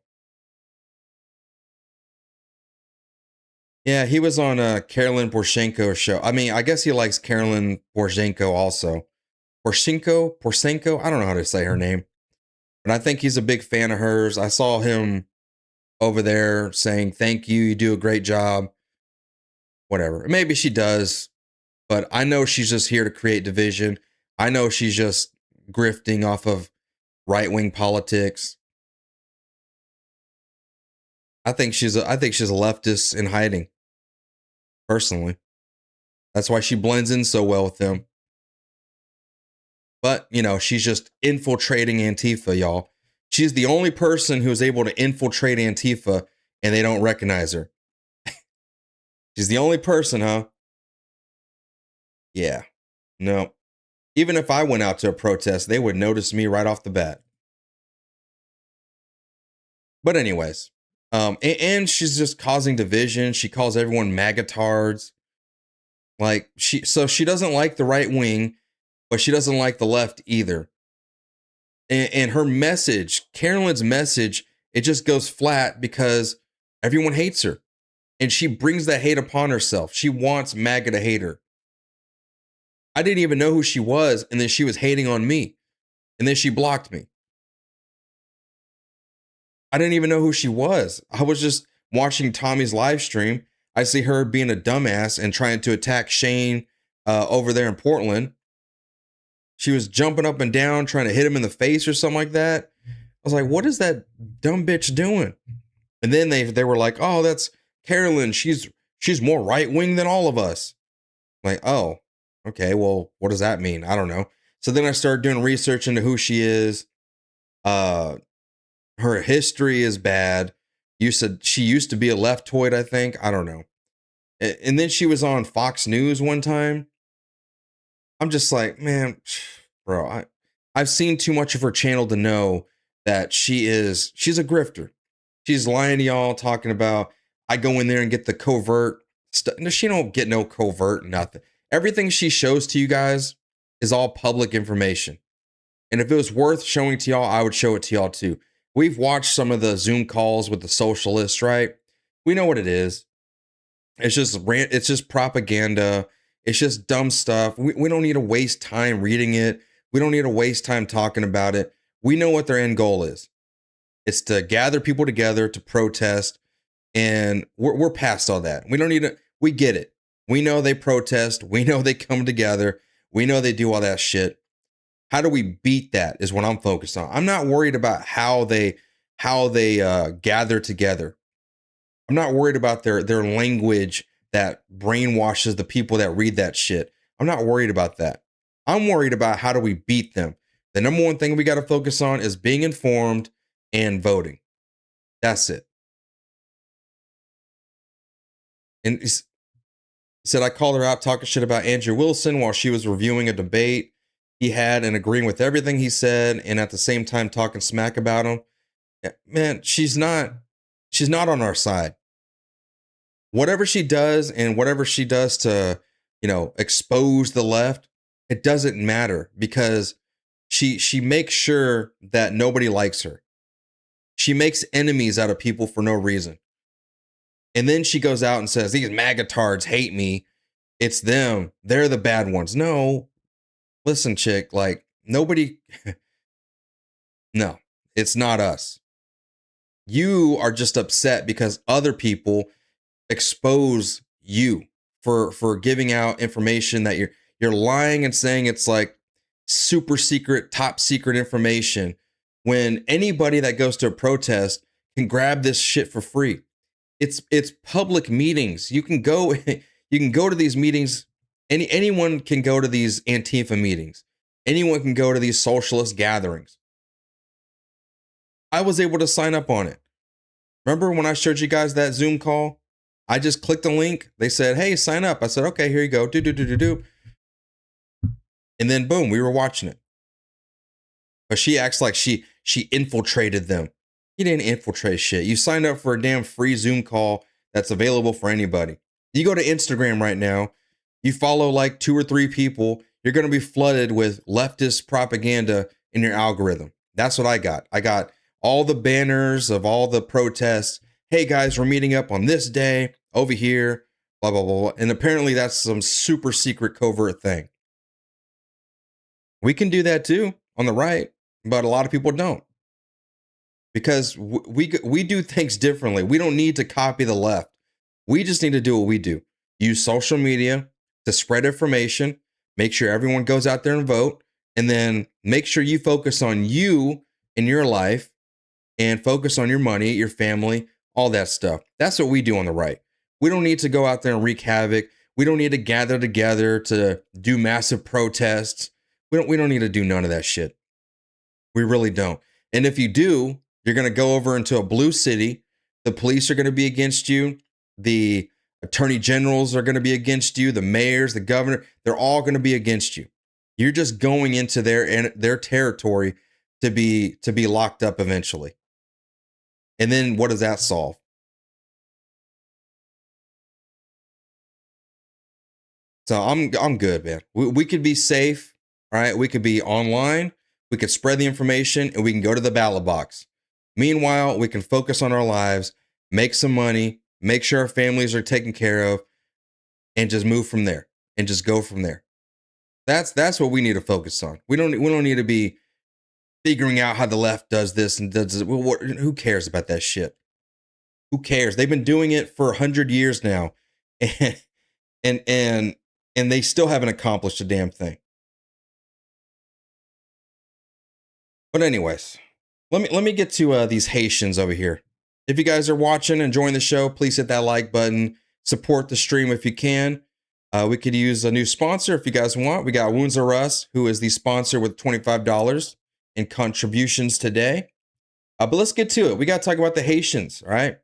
S4: yeah, he was on Carolyn Poroshenko's show. I mean, I guess he likes Carolyn Poroshenko also. Poroshenko? I don't know how to say her name. But I think he's a big fan of hers. I saw him over there saying, thank you, you do a great job. Whatever. Maybe she does, but I know she's just here to create division. I know she's just grifting off of right-wing politics. I think she's a leftist in hiding. Personally. That's why she blends in so well with them. But, you know, she's just infiltrating Antifa, y'all. She's the only person who's able to infiltrate Antifa and they don't recognize her. She's the only person, huh? Yeah. No. Even if I went out to a protest, they would notice me right off the bat. But anyways, and she's just causing division. She calls everyone magatards. Like, she doesn't like the right wing, but she doesn't like the left either. And her message, Carolyn's message, it just goes flat because everyone hates her. And she brings that hate upon herself. She wants MAGA to hate her. I didn't even know who she was, and then she was hating on me. And then she blocked me. I didn't even know who she was. I was just watching Tommy's live stream. I see her being a dumbass and trying to attack Shane over there in Portland. She was jumping up and down, trying to hit him in the face or something like that. I was like, what is that dumb bitch doing? And then they were like, oh, that's Carolyn. She's more right-wing than all of us. I'm like, oh, okay, well, what does that mean? I don't know. So then I started doing research into who she is. Her history is bad. You said she used to be a leftoid, I think. I don't know. And then she was on Fox News one time. I'm just like, man, bro, I've seen too much of her channel to know that she's a grifter. She's lying to y'all, talking about, I go in there and get the covert stuff. No, she don't get no covert, nothing. Everything she shows to you guys is all public information. And if it was worth showing to y'all, I would show it to y'all too. We've watched some of the Zoom calls with the socialists, right? We know what it is. It's just propaganda. It's just dumb stuff. We don't need to waste time reading it. We don't need to waste time talking about it. We know what their end goal is. It's to gather people together to protest. And we're past all that. We don't need to, we get it. We know they protest. We know they come together. We know they do all that shit. How do we beat that is what I'm focused on. I'm not worried about how they gather together. I'm not worried about their language that brainwashes the people that read that shit. I'm not worried about that. I'm worried about how do we beat them. The number one thing we got to focus on is being informed and voting. That's it. And he said, I called her out talking shit about Andrew Wilson while she was reviewing a debate he had and agreeing with everything he said, and at the same time talking smack about him. Man, she's not on our side. Whatever she does and whatever she does to, expose the left, it doesn't matter because she makes sure that nobody likes her. She makes enemies out of people for no reason. And then she goes out and says, these magatards hate me. It's them. They're the bad ones. No, listen, chick, like nobody. No, it's not us. You are just upset because other people expose you for giving out information that you're lying and saying it's like super secret, top secret information when anybody that goes to a protest can grab this shit for free. It's public meetings. You can go to these meetings. Anyone can go to these Antifa meetings. Anyone can go to these socialist gatherings. I was able to sign up on it. Remember when I showed you guys that Zoom call? I just clicked the link. They said, hey, sign up. I said, okay, here you go. Do. And then boom, we were watching it. But she acts like she infiltrated them. You didn't infiltrate shit. You signed up for a damn free Zoom call that's available for anybody. You go to Instagram right now, you follow like 2 or 3 people, you're going to be flooded with leftist propaganda in your algorithm. That's what I got. I got all the banners of all the protests. Hey guys, we're meeting up on this day over here, blah, blah, blah, blah. And apparently that's some super secret covert thing. We can do that too on the right, but a lot of people don't. Because we do things differently. We don't need to copy the left. We just need to do what we do. Use social media to spread information, make sure everyone goes out there and vote, and then make sure you focus on you in your life and focus on your money, your family, all that stuff. That's what we do on the right. We don't need to go out there and wreak havoc. We don't need to gather together to do massive protests. We don't need to do none of that shit. We really don't. And if you do, you're going to go over into a blue city. The police are going to be against you. The attorney generals are going to be against you. The mayors, the governor, they're all going to be against you. You're just going into their territory to be locked up eventually. And then what does that solve? So I'm good, man. We could be safe, all right? We could be online. We could spread the information, and we can go to the ballot box. Meanwhile, we can focus on our lives, make some money, make sure our families are taken care of, and just move from there and just go from there. That's what we need to focus on. We don't need to be figuring out how the left does this and does it. Well, who cares about that shit? Who cares? They've been doing it for 100 years now, and they still haven't accomplished a damn thing. But anyways, let me get to these Haitians over here. If you guys are watching, enjoying the show, please hit that like button. Support the stream if you can. We could use a new sponsor if you guys want. We got Wounds R Us, who is the sponsor with $25 in contributions today. But let's get to it. We got to talk about the Haitians, all right?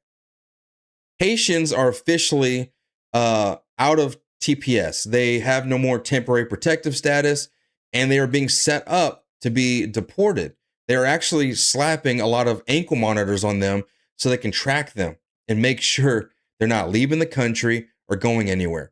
S4: Haitians are officially out of TPS. They have no more temporary protective status, and they are being set up to be deported. They're actually slapping a lot of ankle monitors on them so they can track them and make sure they're not leaving the country or going anywhere.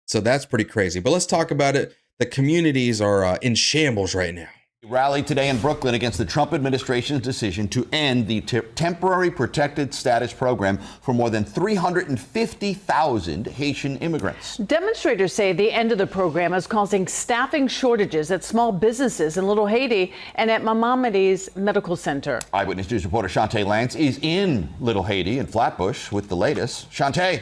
S4: So that's pretty crazy. But let's talk about it. The communities are in shambles right now.
S9: Rally today in Brooklyn against the Trump administration's decision to end the temporary protected status program for more than 350,000 Haitian immigrants.
S11: Demonstrators say the end of the program is causing staffing shortages at small businesses in Little Haiti and at Mamamides Medical Center.
S9: Eyewitness News reporter Shantae Lance is in Little Haiti in Flatbush with the latest. Shantae.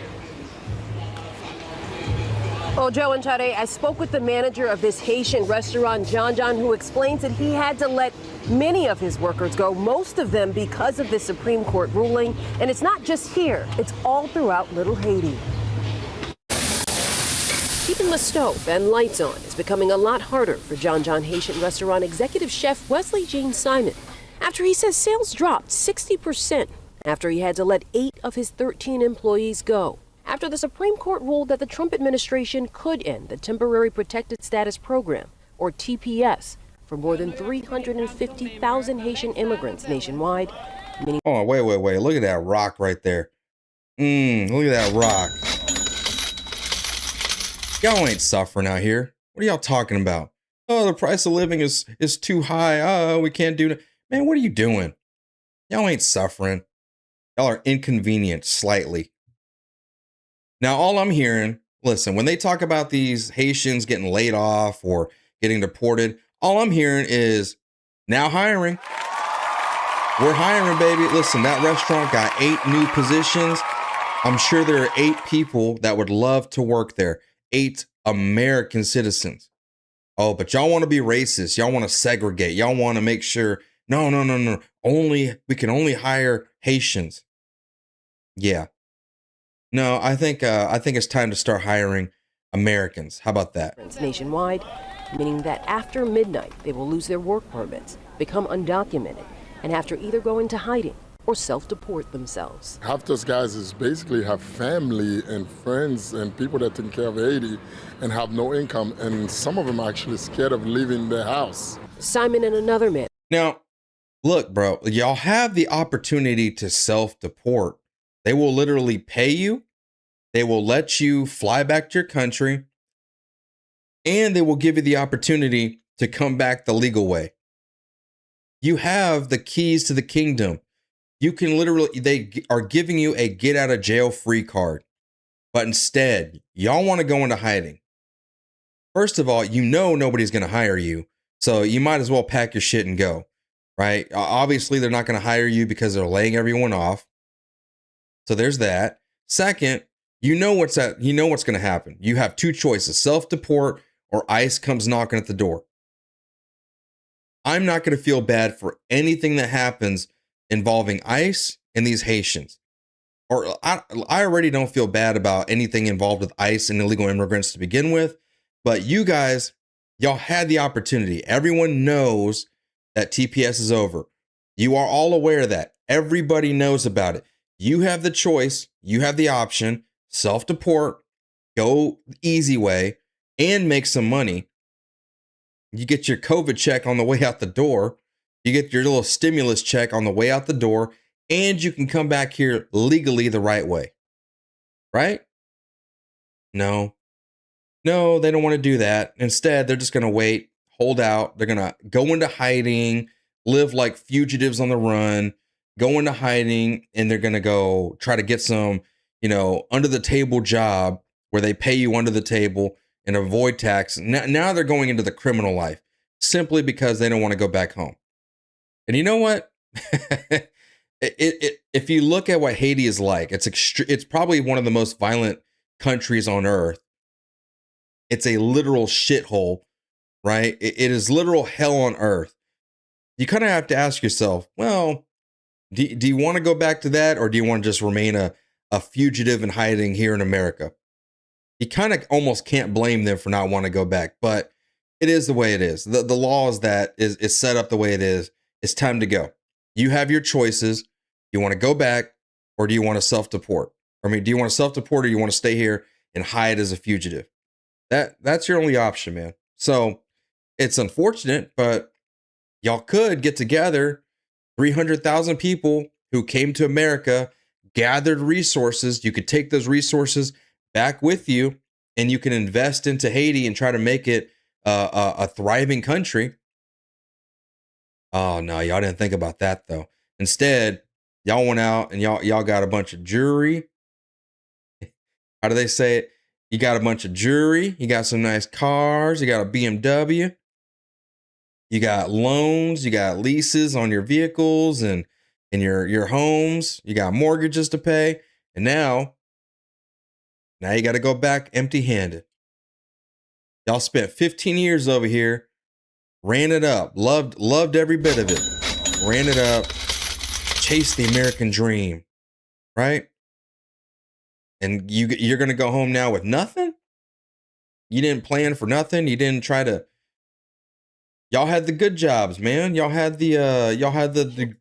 S12: Well, Joe and Chade, I spoke with the manager of this Haitian restaurant, John, who explains that he had to let many of his workers go, most of them because of the Supreme Court ruling. And it's not just here, it's all throughout Little Haiti. Keeping the stove and lights on is becoming a lot harder for John Haitian restaurant executive chef Wesley Jean Simon, after he says sales dropped 60% after he had to let 8 of his 13 employees go. After the Supreme Court ruled that the Trump administration could end the Temporary Protected Status Program, or TPS, for more than 350,000 Haitian immigrants nationwide.
S4: Oh, wait. Look at that rock right there. Look at that rock. Y'all ain't suffering out here. What are y'all talking about? Oh, the price of living is too high. Oh, we can't do that. Man, what are you doing? Y'all ain't suffering. Y'all are inconvenienced slightly. Now, all I'm hearing, listen, when they talk about these Haitians getting laid off or getting deported, all I'm hearing is now hiring. We're hiring, baby. Listen, that restaurant got 8 new positions. I'm sure there are 8 people that would love to work there. 8 American citizens. Oh, but y'all want to be racist. Y'all want to segregate. Y'all want to make sure, no. We can only hire Haitians. Yeah. No, I think it's time to start hiring Americans. How about that?
S12: Nationwide, meaning that after midnight, they will lose their work permits, become undocumented, and have to either go into hiding or self-deport themselves.
S13: Half those guys is basically have family and friends and people that take care of Haiti and have no income. And some of them are actually scared of leaving their house.
S12: Simon and another man.
S4: Now, look, bro, y'all have the opportunity to self-deport. They will literally pay you. They will let you fly back to your country. And they will give you the opportunity to come back the legal way. You have the keys to the kingdom. You can literally, they are giving you a get out of jail free card. But instead, y'all want to go into hiding. First of all, you know nobody's going to hire you. So you might as well pack your shit and go, right? Obviously, they're not going to hire you because they're laying everyone off. So there's that. Second, you know what's going to happen. You have 2 choices, self-deport or ICE comes knocking at the door. I'm not going to feel bad for anything that happens involving ICE and these Haitians. Or I already don't feel bad about anything involved with ICE and illegal immigrants to begin with. But you guys Y'all had the opportunity. Everyone knows that TPS is over. You are all aware of that. Everybody knows about it. You have the choice. You have the option. Self-deport, go the easy way, and make some money. You get your COVID check on the way out the door. You get your little stimulus check on the way out the door, and you can come back here legally the right way. Right? No, they don't want to do that. Instead, they're just going to wait, hold out. They're going to go into hiding, live like fugitives on the run, go into hiding, and they're going to go try to get some, under the table job where they pay you under the table and avoid tax. Now they're going into the criminal life simply because they don't want to go back home. And you know what? If you look at what Haiti is like, it's probably one of the most violent countries on earth. It's a literal shithole, right? It is literal hell on earth. You kind of have to ask yourself, well, do you want to go back to that, or do you want to just remain a fugitive and hiding here in America? You kind of almost can't blame them for not wanting to go back, but it is the way it is. The law is that is set up the way it is. It's time to go. You have your choices. You want to go back, or do you want to self-deport? Do you want to self-deport, or you want to stay here and hide as a fugitive? That's your only option, man. So it's unfortunate, but y'all could get together, 300,000 people who came to America, gathered resources. You could take those resources back with you, and you can invest into Haiti and try to make it a thriving country. Oh no, y'all didn't think about that though. Instead, y'all went out and y'all got a bunch of jewelry. How do they say it? You got a bunch of jewelry. You got some nice cars. You got a BMW. You got loans. You got leases on your vehicles and your homes. You got mortgages to pay. And now you got to go back empty-handed. Y'all spent 15 years over here, ran it up, loved every bit of it, ran it up, chased the American dream, right? And you're going to go home now with nothing? You didn't plan for nothing? You didn't try to... Y'all had the good jobs, man. Y'all had the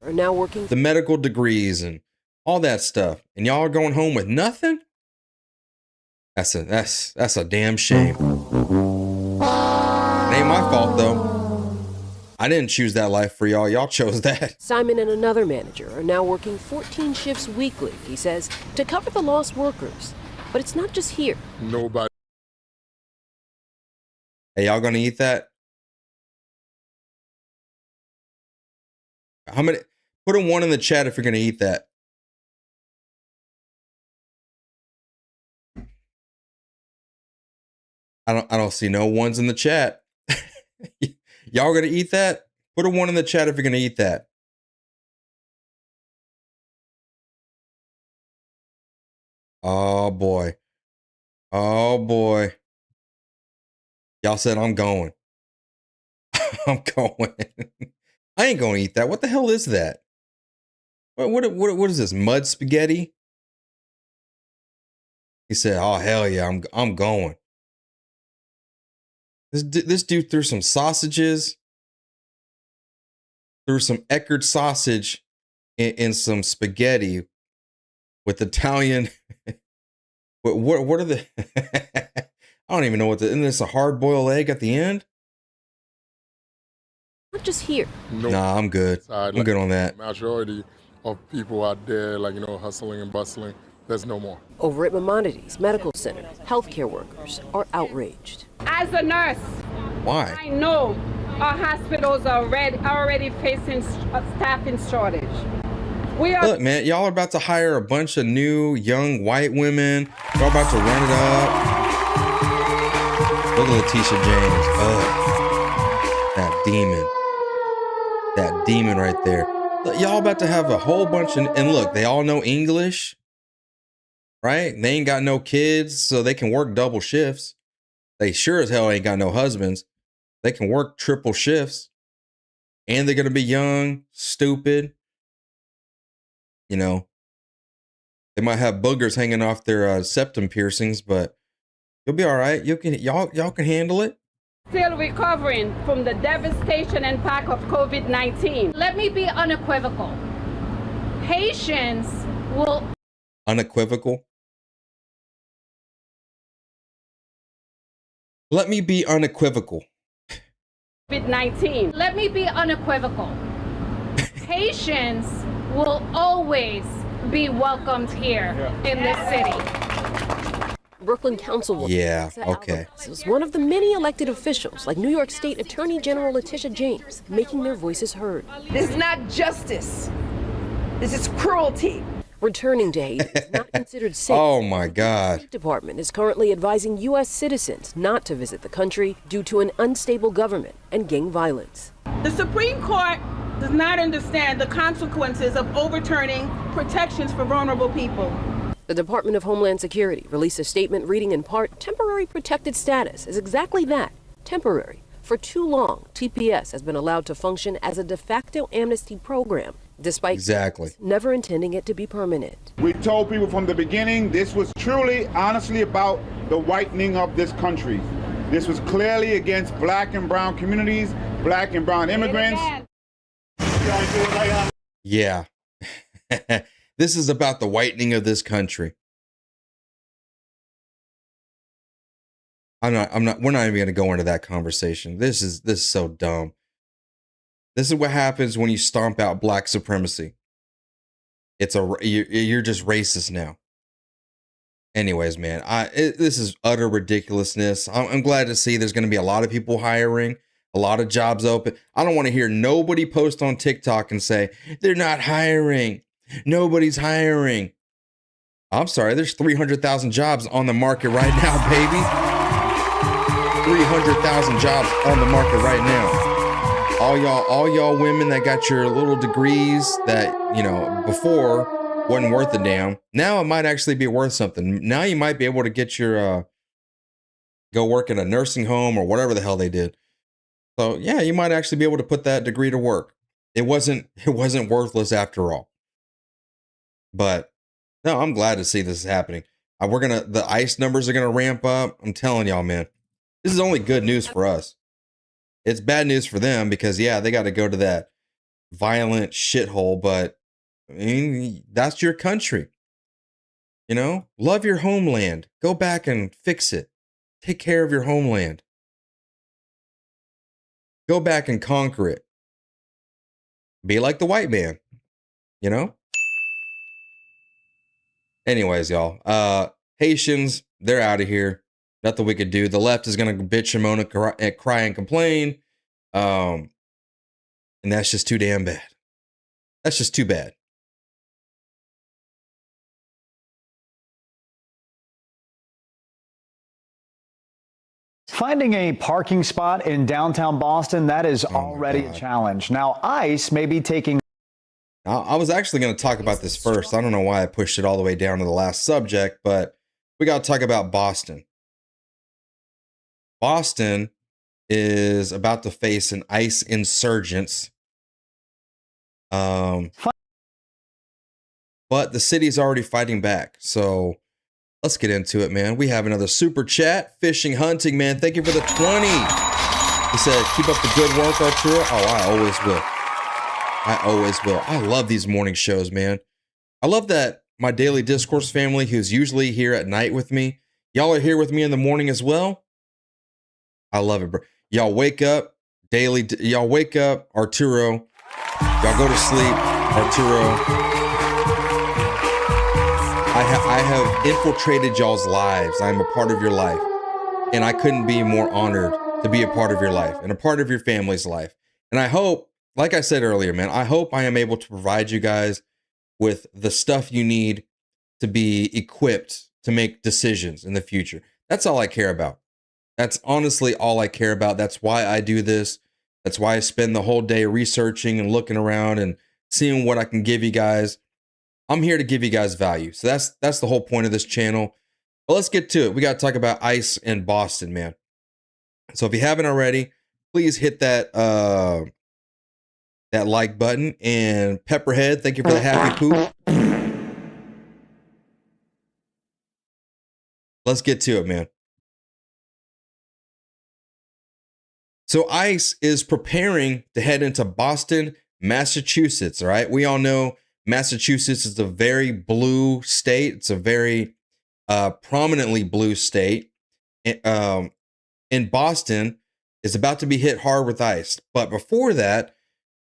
S12: are now working
S4: the medical degrees and all that stuff. And y'all are going home with nothing? That's a damn shame. It ain't my fault though. I didn't choose that life for y'all. Y'all chose that.
S12: Simon and another manager are now working 14 shifts weekly, he says, to cover the lost workers. But it's not just here.
S13: Nobody.
S4: Hey, y'all gonna eat that? How many? Put a 1 in the chat if you're gonna eat that. I don't see no ones in the chat. Y'all gonna eat that? Put a 1 in the chat if you're gonna eat that. Oh boy. Oh boy. Y'all said I'm going. I'm going. I ain't gonna eat that. What the hell is that? What is this? Mud spaghetti? He said, "Oh hell yeah, I'm going." This dude threw some sausages, threw some Eckerd sausage in some spaghetti with Italian. What are the? I don't even know what isn't this a hard boiled egg at the end?
S12: Not just here.
S4: Nah, I'm good. I'm good on that.
S13: Majority of people out there, hustling and bustling, there's no more.
S12: Over at Maimonides Medical Center, healthcare workers are outraged.
S25: As a nurse,
S4: why?
S25: I know our hospitals are already facing a staffing shortage.
S4: Look, man, y'all are about to hire a bunch of new young white women. Y'all about to run it up. Look at Letitia James. That demon. That demon right there. Y'all about to have a whole bunch of, and look, they all know English, right? They ain't got no kids, so they can work double shifts. They sure as hell ain't got no husbands. They can work triple shifts. And they're going to be young, stupid. You know, they might have boogers hanging off their septum piercings, but you'll be all right. Y'all can handle it.
S25: Still recovering from the devastation impact of COVID-19.
S2: Let me be unequivocal. Haitians will.
S4: Unequivocal? Let me be unequivocal.
S25: COVID-19.
S2: Let me be unequivocal. Haitians will always be welcomed here in this city.
S12: Brooklyn Councilwoman
S4: Yeah, okay.
S12: was one of the many elected officials, like New York State Attorney General Letitia James, making their voices heard.
S14: This is not justice. This is cruelty.
S12: Returning to Haiti is not considered safe.
S4: Oh my God.
S12: The State Department is currently advising U.S. citizens not to visit the country due to an unstable government and gang violence.
S15: The Supreme Court does not understand the consequences of overturning protections for vulnerable people.
S12: The Department of Homeland Security released a statement reading in part, temporary protected status is exactly that, temporary. For too long, TPS has been allowed to function as a de facto amnesty program, despite never intending it to be permanent.
S16: We told people from the beginning this was truly, honestly about the whitening of this country. This was clearly against black and brown communities, black and brown immigrants.
S4: Yeah. This is about the whitening of this country. We're not even going to go into that conversation. This is so dumb. This is what happens when you stomp out black supremacy. You're just racist now. Anyways, man, this is utter ridiculousness. I'm glad to see there's going to be a lot of people hiring, a lot of jobs open. I don't want to hear nobody post on TikTok and say they're not hiring. Nobody's hiring. I'm sorry, there's 300,000 jobs on the market right now, baby. 300,000 jobs on the market right now. All y'all women that got your little degrees that, before wasn't worth a damn. Now it might actually be worth something. Now you might be able to get your, go work in a nursing home or whatever the hell they did. So yeah, you might actually be able to put that degree to work. It wasn't worthless after all. But no, I'm glad to see this is happening. The ICE numbers are gonna ramp up. I'm telling y'all, man, this is only good news for us. It's bad news for them because they got to go to that violent shithole. But I mean, that's your country. Love your homeland. Go back and fix it. Take care of your homeland. Go back and conquer it. Be like the white man. Anyways, y'all, Haitians, they're out of here. Nothing we could do. The left is going to bitch and moan and cry and complain. And that's just too damn bad. That's just too bad.
S3: Finding a parking spot in downtown Boston, that is already a challenge. Now, ICE may be taking...
S4: I was actually going to talk about this first. I don't know why I pushed it all the way down to the last subject, but we got to talk about Boston. Boston is about to face an ICE insurgents. But the city's already fighting back. So let's get into it, man. We have another super chat. Fishing Hunting, man. Thank you for the 20. He said, keep up the good work, Arturo. Oh, I always will. I always will. I love these morning shows, man. I love that my Daily Discourse family, who's usually here at night with me, y'all are here with me in the morning as well. I love it, bro. Y'all wake up, y'all wake up, Arturo. Y'all go to sleep, Arturo. I have infiltrated y'all's lives. I'm a part of your life. And I couldn't be more honored to be a part of your life and a part of your family's life. And I hope, like I said earlier, man, I hope I am able to provide you guys with the stuff you need to be equipped to make decisions in the future. That's all I care about. That's honestly all I care about. That's why I do this. That's why I spend the whole day researching and looking around and seeing what I can give you guys. I'm here to give you guys value. So that's the whole point of this channel. But let's get to it. We got to talk about ICE and Boston, man. So if you haven't already, please hit that that like button. And Pepperhead, thank you for the happy poop. Let's get to it, man. So ICE is preparing to head into Boston, Massachusetts. All right. We all know Massachusetts is a very blue state. It's a very prominently blue state. In Boston is about to be hit hard with ICE. But before that,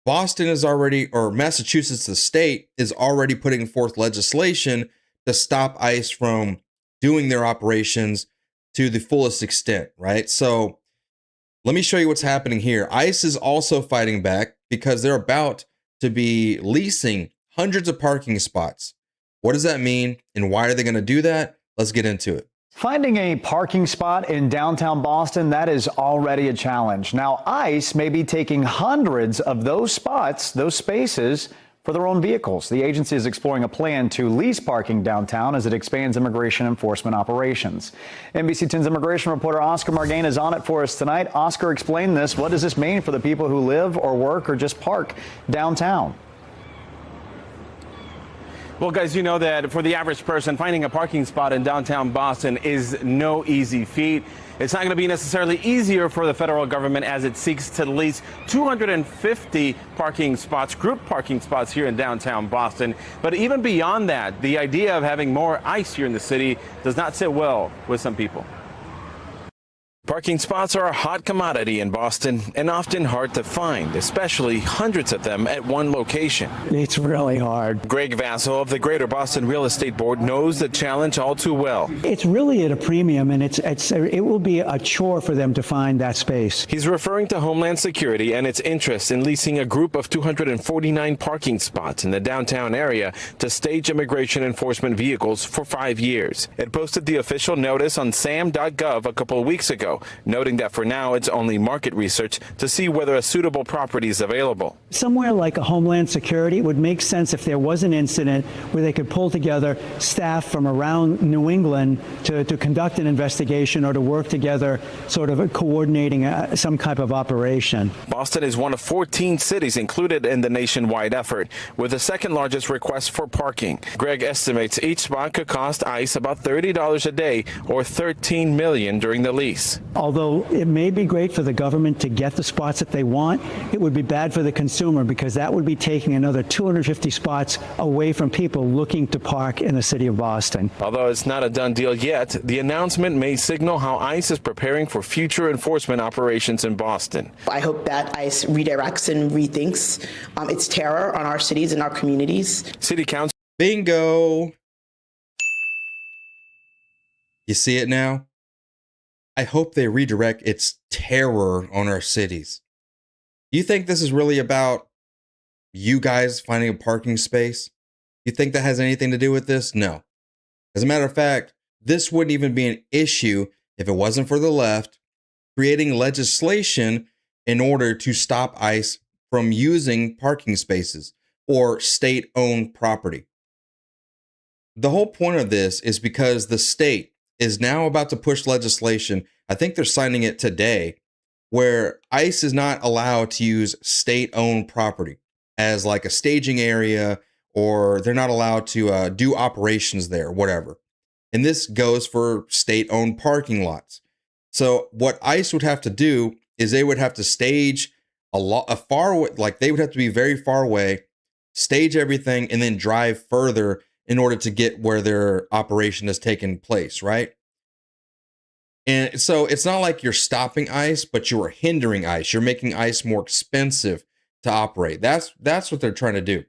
S4: Boston is already, or Massachusetts, the state, is already putting forth legislation to stop ICE from doing their operations to the fullest extent, right? So let me show you what's happening here. ICE is also fighting back because they're about to be leasing hundreds of parking spots. What does that mean and why are they going to do that? Let's get into it.
S17: Finding a parking spot in downtown Boston, that is already a challenge. Now, ICE may be taking hundreds of those spots, those spaces, for their own vehicles. The agency is exploring a plan to lease parking downtown as it expands immigration enforcement operations. NBC 10's immigration reporter Oscar Margain is on it for us tonight. Oscar, explain this. What does this mean for the people who live or work or just park downtown?
S18: Well, guys, you know that for the average person, finding a parking spot in downtown Boston is no easy feat. It's not going to be necessarily easier for the federal government as it seeks to lease 250 parking spots, group parking spots here in downtown Boston. But even beyond that, the idea of having more ICE here in the city does not sit well with some people. Parking spots are a hot commodity in Boston and often hard to find, especially hundreds of them at one location.
S19: It's really hard.
S18: Greg Vassell of the Greater Boston Real Estate Board knows the challenge all too well.
S19: It's really at a premium, and it will be a chore for them to find that space.
S18: He's referring to Homeland Security and its interest in leasing a group of 249 parking spots in the downtown area to stage immigration enforcement vehicles for 5 years. It posted the official notice on sam.gov a couple of weeks ago, noting that for now it's only market research to see whether a suitable property is available.
S19: Somewhere like a Homeland Security, it would make sense if there was an incident where they could pull together staff from around New England to conduct an investigation or to work together, sort of coordinating some type of operation.
S18: Boston is one of 14 cities included in the nationwide effort, with the second largest request for parking. Greg estimates each spot could cost ICE about $30 a day or $13 million during the lease.
S19: Although it may be great for the government to get the spots that they want, it would be bad for the consumer because that would be taking another 250 spots away from people looking to park in the city of Boston.
S18: Although it's not a done deal yet, the announcement may signal how ICE is preparing for future enforcement operations in Boston.
S20: I hope that ICE redirects and rethinks its terror on our cities and our communities.
S18: City Council.
S4: Bingo. You see it now? I hope they redirect its terror on our cities. You think this is really about you guys finding a parking space? You think that has anything to do with this? No. As a matter of fact, this wouldn't even be an issue if it wasn't for the left creating legislation in order to stop ICE from using parking spaces or state-owned property. The whole point of this is because the state is now about to push legislation. I think they're signing it today, where ICE is not allowed to use state-owned property as like a staging area, or they're not allowed to do operations there, whatever. And this goes for state-owned parking lots. So what ICE would have to do is they would have to stage they would have to be very far away, stage everything, and then drive further in order to get where their operation has taken place, right? And so it's not like you're stopping ICE, but you are hindering ICE. You're making ICE more expensive to operate. That's what they're trying to do.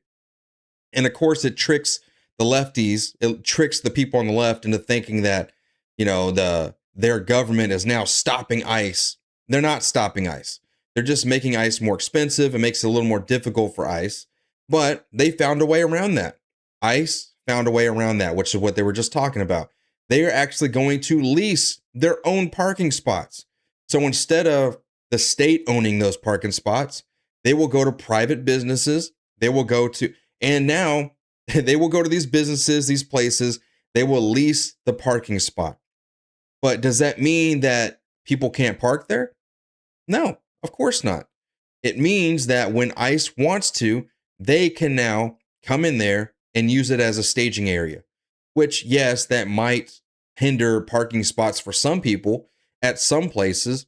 S4: And of course, it tricks the lefties. It tricks the people on the left into thinking that, their government is now stopping ICE. They're not stopping ICE. They're just making ICE more expensive. It makes it a little more difficult for ICE. But they found a way around that. ICE found a way around that, which is what they were just talking about. They are actually going to lease their own parking spots. So instead of the state owning those parking spots, they will go to private businesses. They will go to these businesses, these places. They will lease the parking spot. But does that mean that people can't park there? No, of course not. It means that when ICE wants to, they can now come in there and use it as a staging area, which, yes, that might hinder parking spots for some people at some places.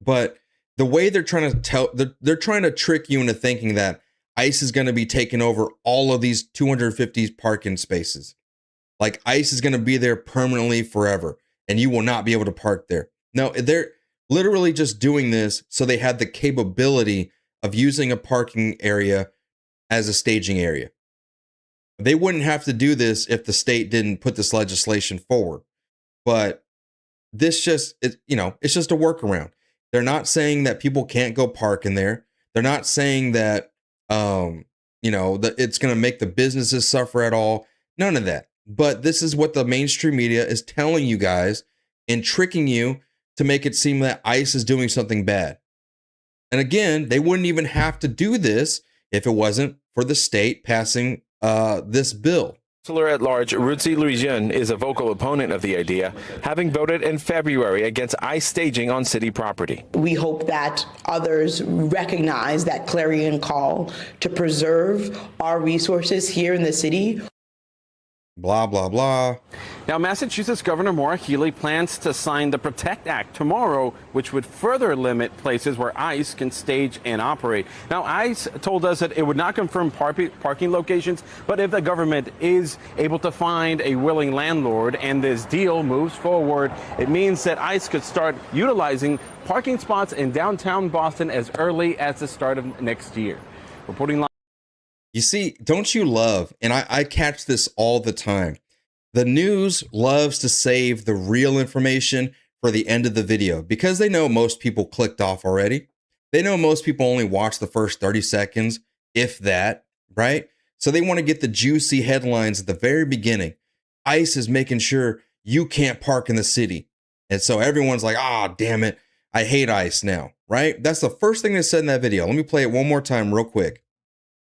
S4: But the way they're trying to they're trying to trick you into thinking that ICE is going to be taking over all of these 250 parking spaces. Like ICE is going to be there permanently forever and you will not be able to park there. No, they're literally just doing this so they have the capability of using a parking area as a staging area. They wouldn't have to do this if the state didn't put this legislation forward. But this just, it's just a workaround. They're not saying that people can't go park in there. They're not saying that, that it's going to make the businesses suffer at all. None of that. But this is what the mainstream media is telling you guys and tricking you to make it seem that ICE is doing something bad. And again, they wouldn't even have to do this if it wasn't for the state passing this bill.
S18: Councilor at large Rutzi Louisiane is a vocal opponent of the idea, having voted in February against ICE staging on city property.
S20: We hope that others recognize that clarion call to preserve our resources here in the city.
S4: Blah, blah, blah.
S18: Now, Massachusetts Governor Maura Healey plans to sign the PROTECT Act tomorrow, which would further limit places where ICE can stage and operate. Now, ICE told us that it would not confirm parking locations, but if the government is able to find a willing landlord and this deal moves forward, it means that ICE could start utilizing parking spots in downtown Boston as early as the start of next year. Reporting live.
S4: You see, don't you love, and I catch this all the time, the news loves to save the real information for the end of the video because they know most people clicked off already. They know most people only watch the first 30 seconds, if that, right? So they want to get the juicy headlines at the very beginning. ICE is making sure you can't park in the city. And so everyone's like, damn it, I hate ICE now, right? That's the first thing they said in that video. Let me play it one more time real quick.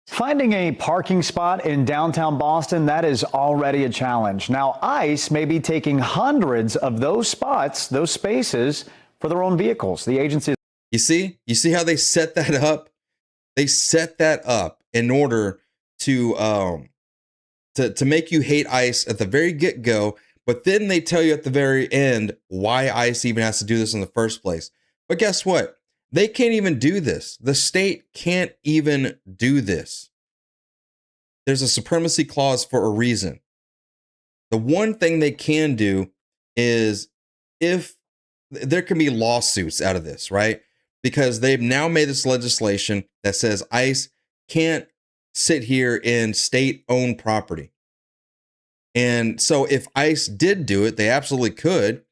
S17: Finding a parking spot in downtown Boston, that is already a challenge. Now, ICE may be taking hundreds of those spots, those spaces, for their own vehicles. The agency.
S4: You see how they set that up? They set that up in order to make you hate ICE at the very get-go, but then they tell you at the very end why ICE even has to do this in the first place. But guess what? They can't even do this. The state can't even do this. There's a supremacy clause for a reason. The one thing they can do is if there can be lawsuits out of this, right? Because they've now made this legislation that says ICE can't sit here in state-owned property. And so if ICE did do it, they absolutely could.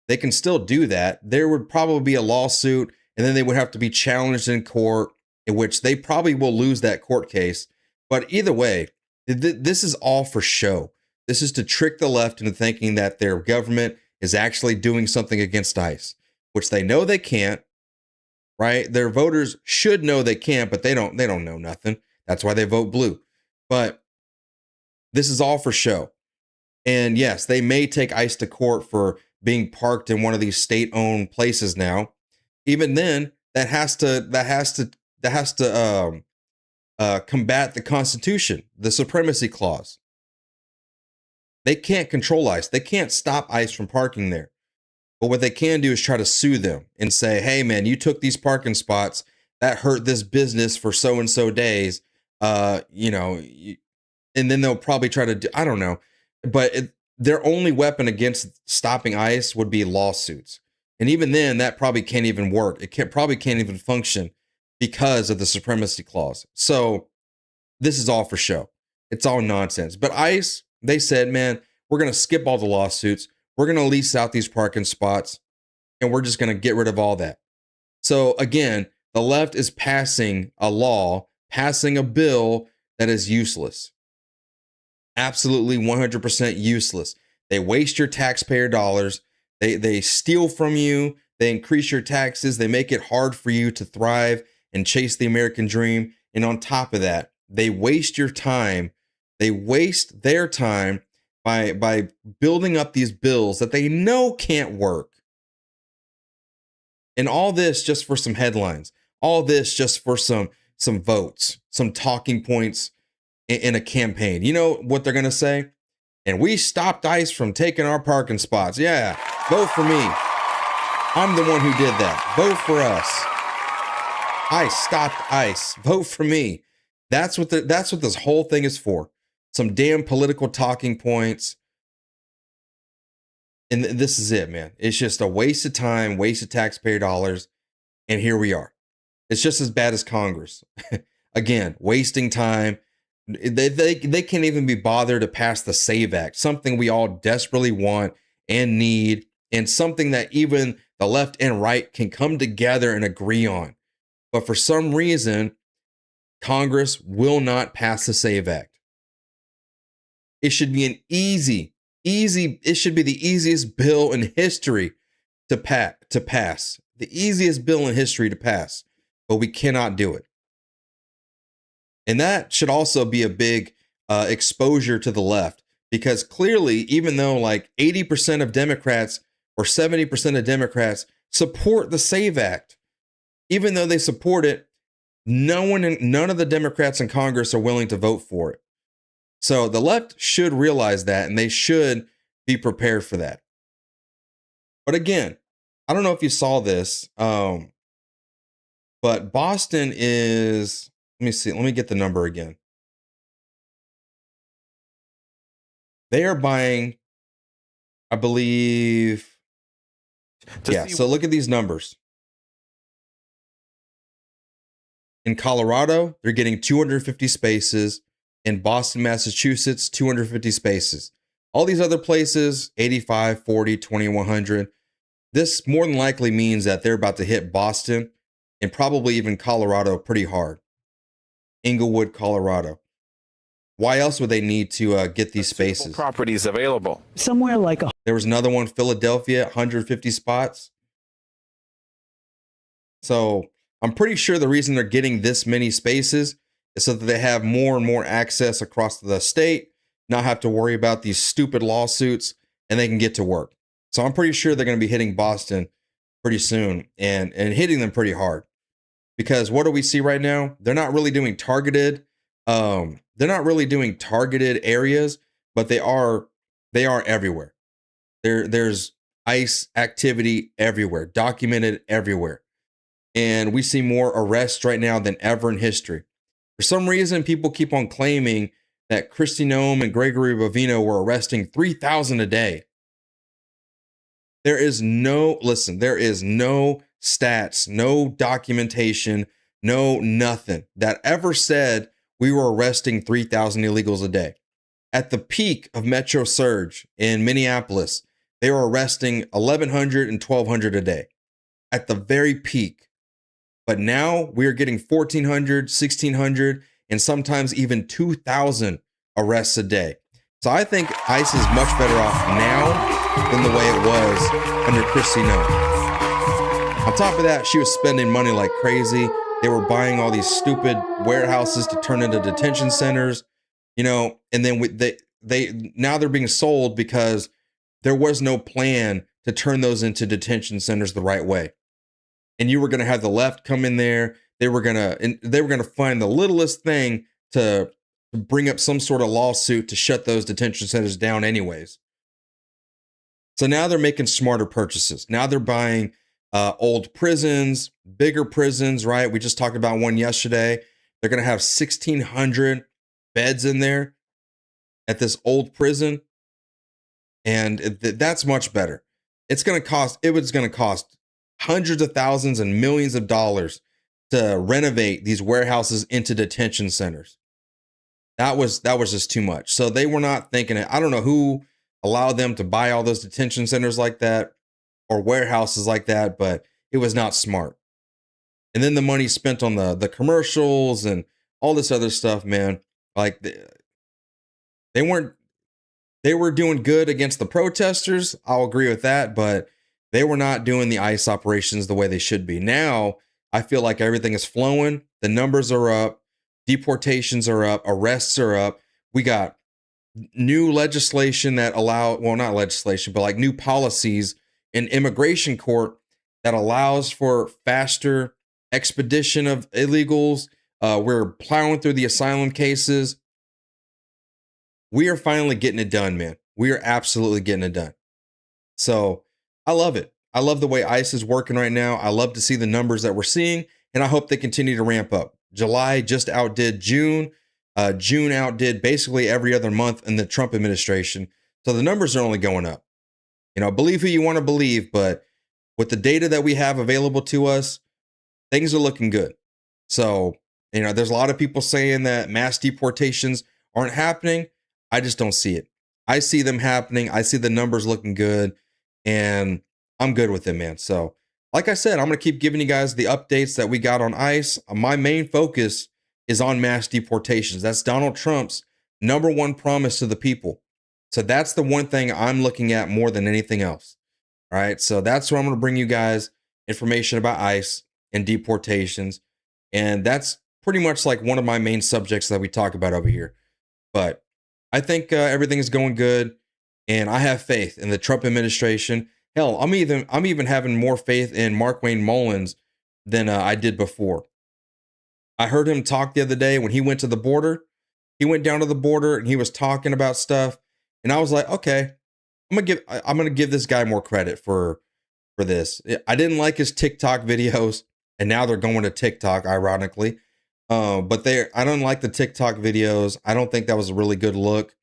S4: They can still do that. There would probably be a lawsuit, and then they would have to be challenged in court, in which they probably will lose that court case. But either way, this is all for show. This is to trick the left into thinking that their government is actually doing something against ICE, which they know they can't, right? Their voters should know they can't, but they don't know nothing. That's why they vote blue. But this is all for show. And yes, they may take ICE to court for being parked in one of these state-owned places now. Even then, that has to combat the Constitution, the supremacy clause. They can't control ICE. They can't stop ICE from parking there. But what they can do is try to sue them and say, hey, man, you took these parking spots. That hurt this business for so-and-so days. And then they'll probably try to do, I don't know. But their only weapon against stopping ICE would be lawsuits. And even then, that probably can't even work. It probably can't even function because of the supremacy clause. So this is all for show. It's all nonsense. But ICE, they said, man, we're going to skip all the lawsuits. We're going to lease out these parking spots, and we're just going to get rid of all that. So again, the left is passing a law, passing a bill that is useless. Absolutely 100% useless. They waste your taxpayer dollars. They steal from you. They increase your taxes. They make it hard for you to thrive and chase the American dream. And on top of that, they waste your time. They waste their time by building up these bills that they know can't work. And all this just for some headlines. All this just for some votes, some talking points in a campaign. You know what they're going to say? And we stopped ICE from taking our parking spots. Yeah, vote for me. I'm the one who did that. Vote for us. ICE, stop ICE. Vote for me. That's what this whole thing is for. Some damn political talking points. And this is it, man. It's just a waste of time, waste of taxpayer dollars. And here we are. It's just as bad as Congress. Again, wasting time. They can't even be bothered to pass the SAVE Act, something we all desperately want and need, and something that even the left and right can come together and agree on. But for some reason, Congress will not pass the SAVE Act. It should be it should be the easiest bill in history to pass. The easiest bill in history to pass, but we cannot do it. And that should also be a big exposure to the left, because clearly, even though like 80% of Democrats or 70% of Democrats support the SAVE Act, even though they support it, none of the Democrats in Congress are willing to vote for it. So the left should realize that, and they should be prepared for that. But again, I don't know if you saw this, but Boston is, let me see, let me get the number again. They are buying, I believe, so look at these numbers. In Colorado, they're getting 250 spaces. In Boston, Massachusetts, 250 spaces. All these other places, 85, 40, 2100. This more than likely means that they're about to hit Boston and probably even Colorado pretty hard. Inglewood, Colorado. Why else would they need to get these spaces?
S18: Properties available.
S19: Somewhere like
S4: There was another one, Philadelphia, 150 spots. So I'm pretty sure the reason they're getting this many spaces is so that they have more and more access across the state, not have to worry about these stupid lawsuits, and they can get to work. So I'm pretty sure they're going to be hitting Boston pretty soon and hitting them pretty hard. Because what do we see right now? They're not really doing targeted areas, but they are everywhere. There's ICE activity everywhere, documented everywhere. And we see more arrests right now than ever in history. For some reason, people keep on claiming that Kristi Noem and Gregory Bovino were arresting 3,000 a day. There is no stats, no documentation, no nothing that ever said we were arresting 3,000 illegals a day. At the peak of Metro Surge in Minneapolis, they were arresting 1,100 and 1,200 a day. At the very peak. But now we are getting 1,400, 1,600, and sometimes even 2,000 arrests a day. So I think ICE is much better off now than the way it was under Kristi Noem. On top of that, she was spending money like crazy. They were buying all these stupid warehouses to turn into detention centers, and then now they're being sold because there was no plan to turn those into detention centers the right way. And you were going to have the left come in there. They were going to find the littlest thing to bring up some sort of lawsuit to shut those detention centers down anyways. So now they're making smarter purchases. Now they're buying old prisons, bigger prisons, right? We just talked about one yesterday. They're going to have 1,600 beds in there at this old prison. And that's much better. It was going to cost hundreds of thousands and millions of dollars to renovate these warehouses into detention centers. That was just too much. So they were not thinking it. I don't know who allowed them to buy all those detention centers like that or warehouses like that, but it was not smart. And then the money spent on the commercials and all this other stuff, man. Like they were doing good against the protesters. I'll agree with that, but they were not doing the ICE operations the way they should be. Now, I feel like everything is flowing. The numbers are up. Deportations are up. Arrests are up. We got new legislation that not legislation, but like new policies in immigration court that allows for faster expedition of illegals. We're plowing through the asylum cases. We are finally getting it done, man. We are absolutely getting it done. So I love it. I love the way ICE is working right now. I love to see the numbers that we're seeing. and I hope they continue to ramp up. July just outdid June. June outdid basically every other month in the Trump administration. So the numbers are only going up. You know, believe who you want to believe, but with the data that we have available to us, things are looking good. So, you know, there's a lot of people saying that mass deportations aren't happening. I just don't see it. I see them happening. I see the numbers looking good, and I'm good with it, man. So, like I said, I'm going to keep giving you guys the updates that we got on ICE. My main focus is on mass deportations. That's Donald Trump's #1 promise to the people. So that's the one thing I'm looking at more than anything else. All right. So that's where I'm going to bring you guys information about ICE and deportations. And that's pretty much like one of my main subjects that we talk about over here. But I think everything is going good, and I have faith in the Trump administration. Hell, I'm even having more faith in Markwayne Mullins than I did before. I heard him talk the other day when he went to the border. He went down to the border and he was talking about stuff, and I was like, okay, I'm gonna give this guy more credit for this. I didn't like his TikTok videos, and now they're going to TikTok, ironically. But I don't like the TikTok videos. I don't think that was a really good look.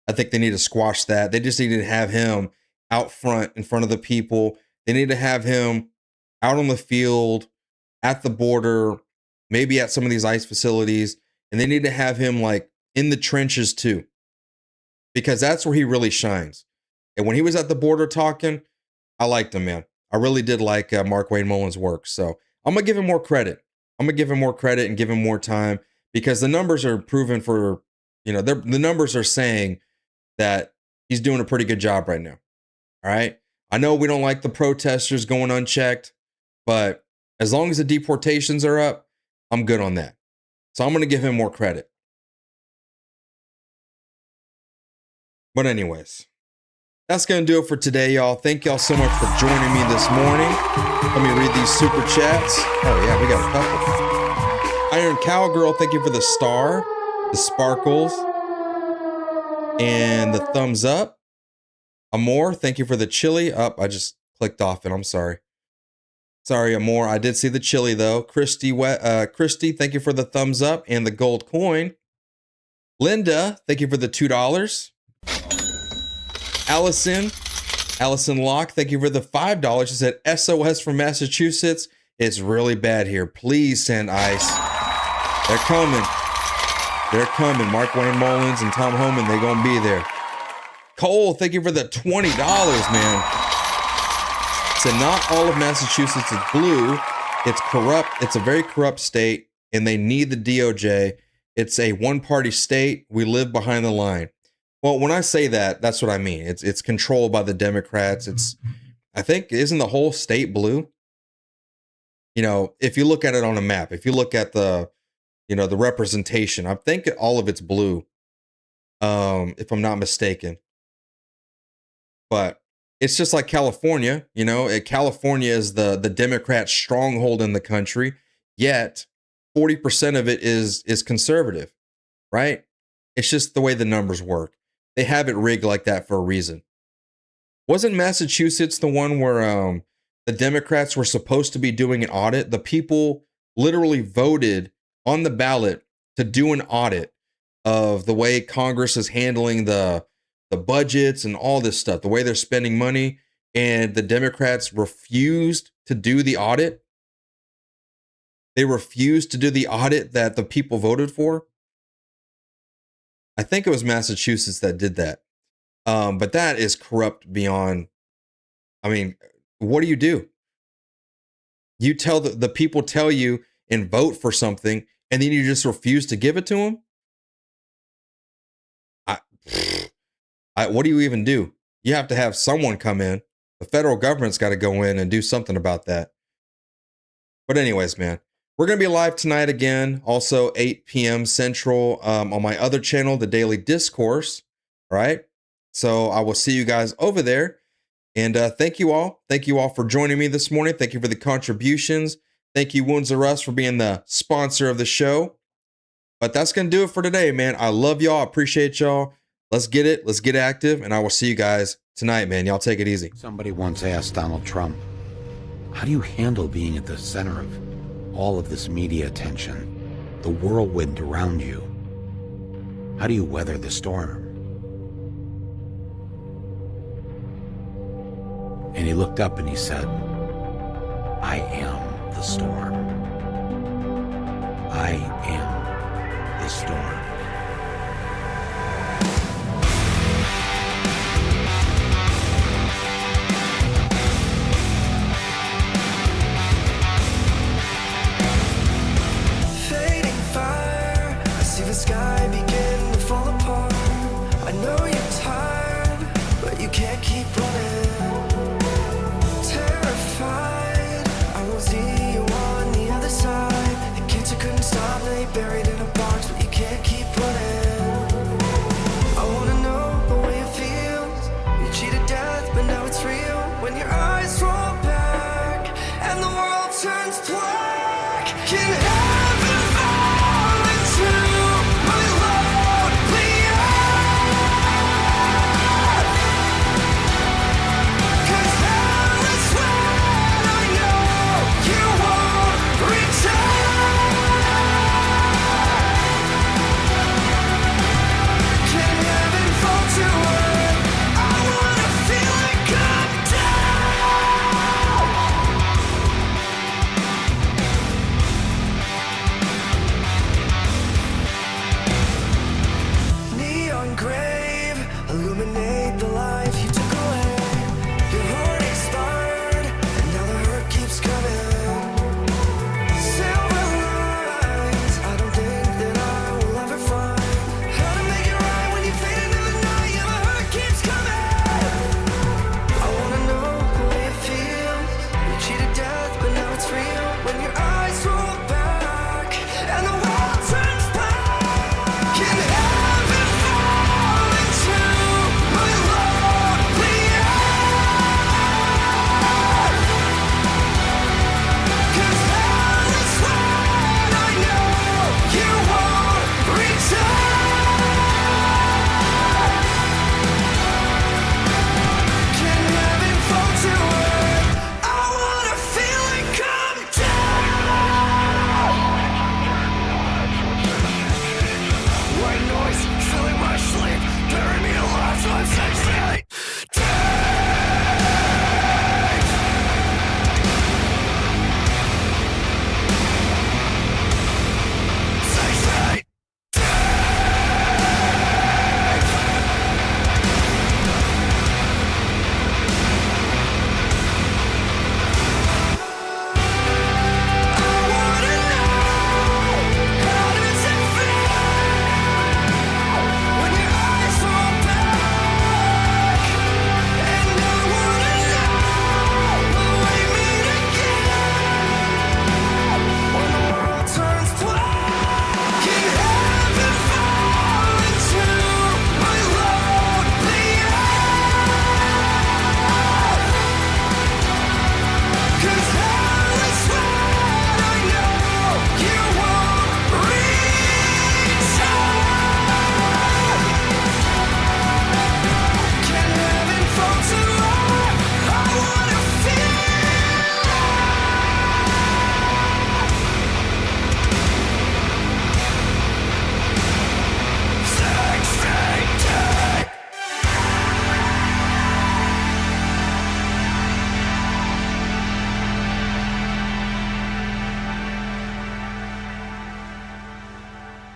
S4: I think they need to squash that. They just need to have him out front in front of the people. They need to have him out on the field, at the border, maybe at some of these ICE facilities. And they need to have him like in the trenches too, because that's where he really shines. And when he was at the border talking, I liked him, man. I really did like Markwayne Mullins' work. So I'm going to give him more credit. I'm going to give him more credit and give him more time, because the numbers are proven for, you know, the numbers are saying that he's doing a pretty good job right now. All right. I know we don't like the protesters going unchecked, but as long as the deportations are up, I'm good on that. So I'm going to give him more credit. But anyways, that's going to do it for today, y'all. Thank y'all so much for joining me this morning. Let me read these super chats. Oh, yeah, we got a couple. Iron Cowgirl, thank you for the star, the sparkles, and the thumbs up. Amor, thank you for the chili. I just clicked off it. I'm sorry. Sorry, Amor. I did see the chili, though. Christy, thank you for the thumbs up and the gold coin. Linda, thank you for the $2. Allison Locke, thank you for the $5. She said, SOS from Massachusetts. It's really bad here. Please send ICE. They're coming. They're coming. Markwayne Mullins and Tom Homan, they're going to be there. Cole, thank you for the $20, man. So not all of Massachusetts is blue. It's corrupt. It's a very corrupt state, and they need the DOJ. It's a one-party state. We live behind the line. Well, when I say that, that's what I mean. It's controlled by the Democrats. I think, isn't the whole state blue? You know, if you look at it on a map, if you look at the representation, I think all of it's blue, if I'm not mistaken. But it's just like California, you know, California is the Democrat stronghold in the country, yet 40% of it is conservative, right? It's just the way the numbers work. They have it rigged like that for a reason. Wasn't Massachusetts the one where the Democrats were supposed to be doing an audit? The people literally voted on the ballot to do an audit of the way Congress is handling the budgets and all this stuff, the way they're spending money, and the Democrats refused to do the audit. They refused to do the audit that the people voted for. I think it was Massachusetts that did that. But that is corrupt beyond, I mean, what do? You tell the people tell you and vote for something, and then you just refuse to give it to them? What do you even do? You have to have someone come in. The federal government's got to go in and do something about that. But anyways, man, we're going to be live tonight again, also 8 p.m. Central on my other channel, The Daily Discourse. All right. So I will see you guys over there. And thank you all. Thank you all for joining me this morning. Thank you for the contributions. Thank you, Wounds of Us, for being the sponsor of the show. But that's going to do it for today, man. I love y'all. I appreciate y'all. Let's get it. Let's get active. And I will see you guys tonight, man. Y'all take it easy.
S5: Somebody once asked Donald Trump, how do you handle being at the center of all of this media attention, the whirlwind around you? How do you weather the storm? And he looked up and he said, I am the storm. I am the storm.
S6: Fading fire, I see the sky begin to fall apart. I know you're tired, but you can't keep running. Terrified, I won't see you on the other side. The kids who couldn't stop, they buried in a box, but you can't keep running. I wanna know the way it feels. You cheated death, but now it's real. When your eyes roll back and the world turns black, can heaven fall into my lonely earth? 'Cause hell is when I know you won't return. Can heaven fall to earth? I wanna feel it come down. Neon grave, illuminate the life you took away. Your heart expired, and now the hurt keeps coming. Silver lines, I don't think that I will ever find how to make it right when you fade into the night. Yeah, the hurt keeps coming. I wanna know the way it feels. You cheated death, but now it's real. When your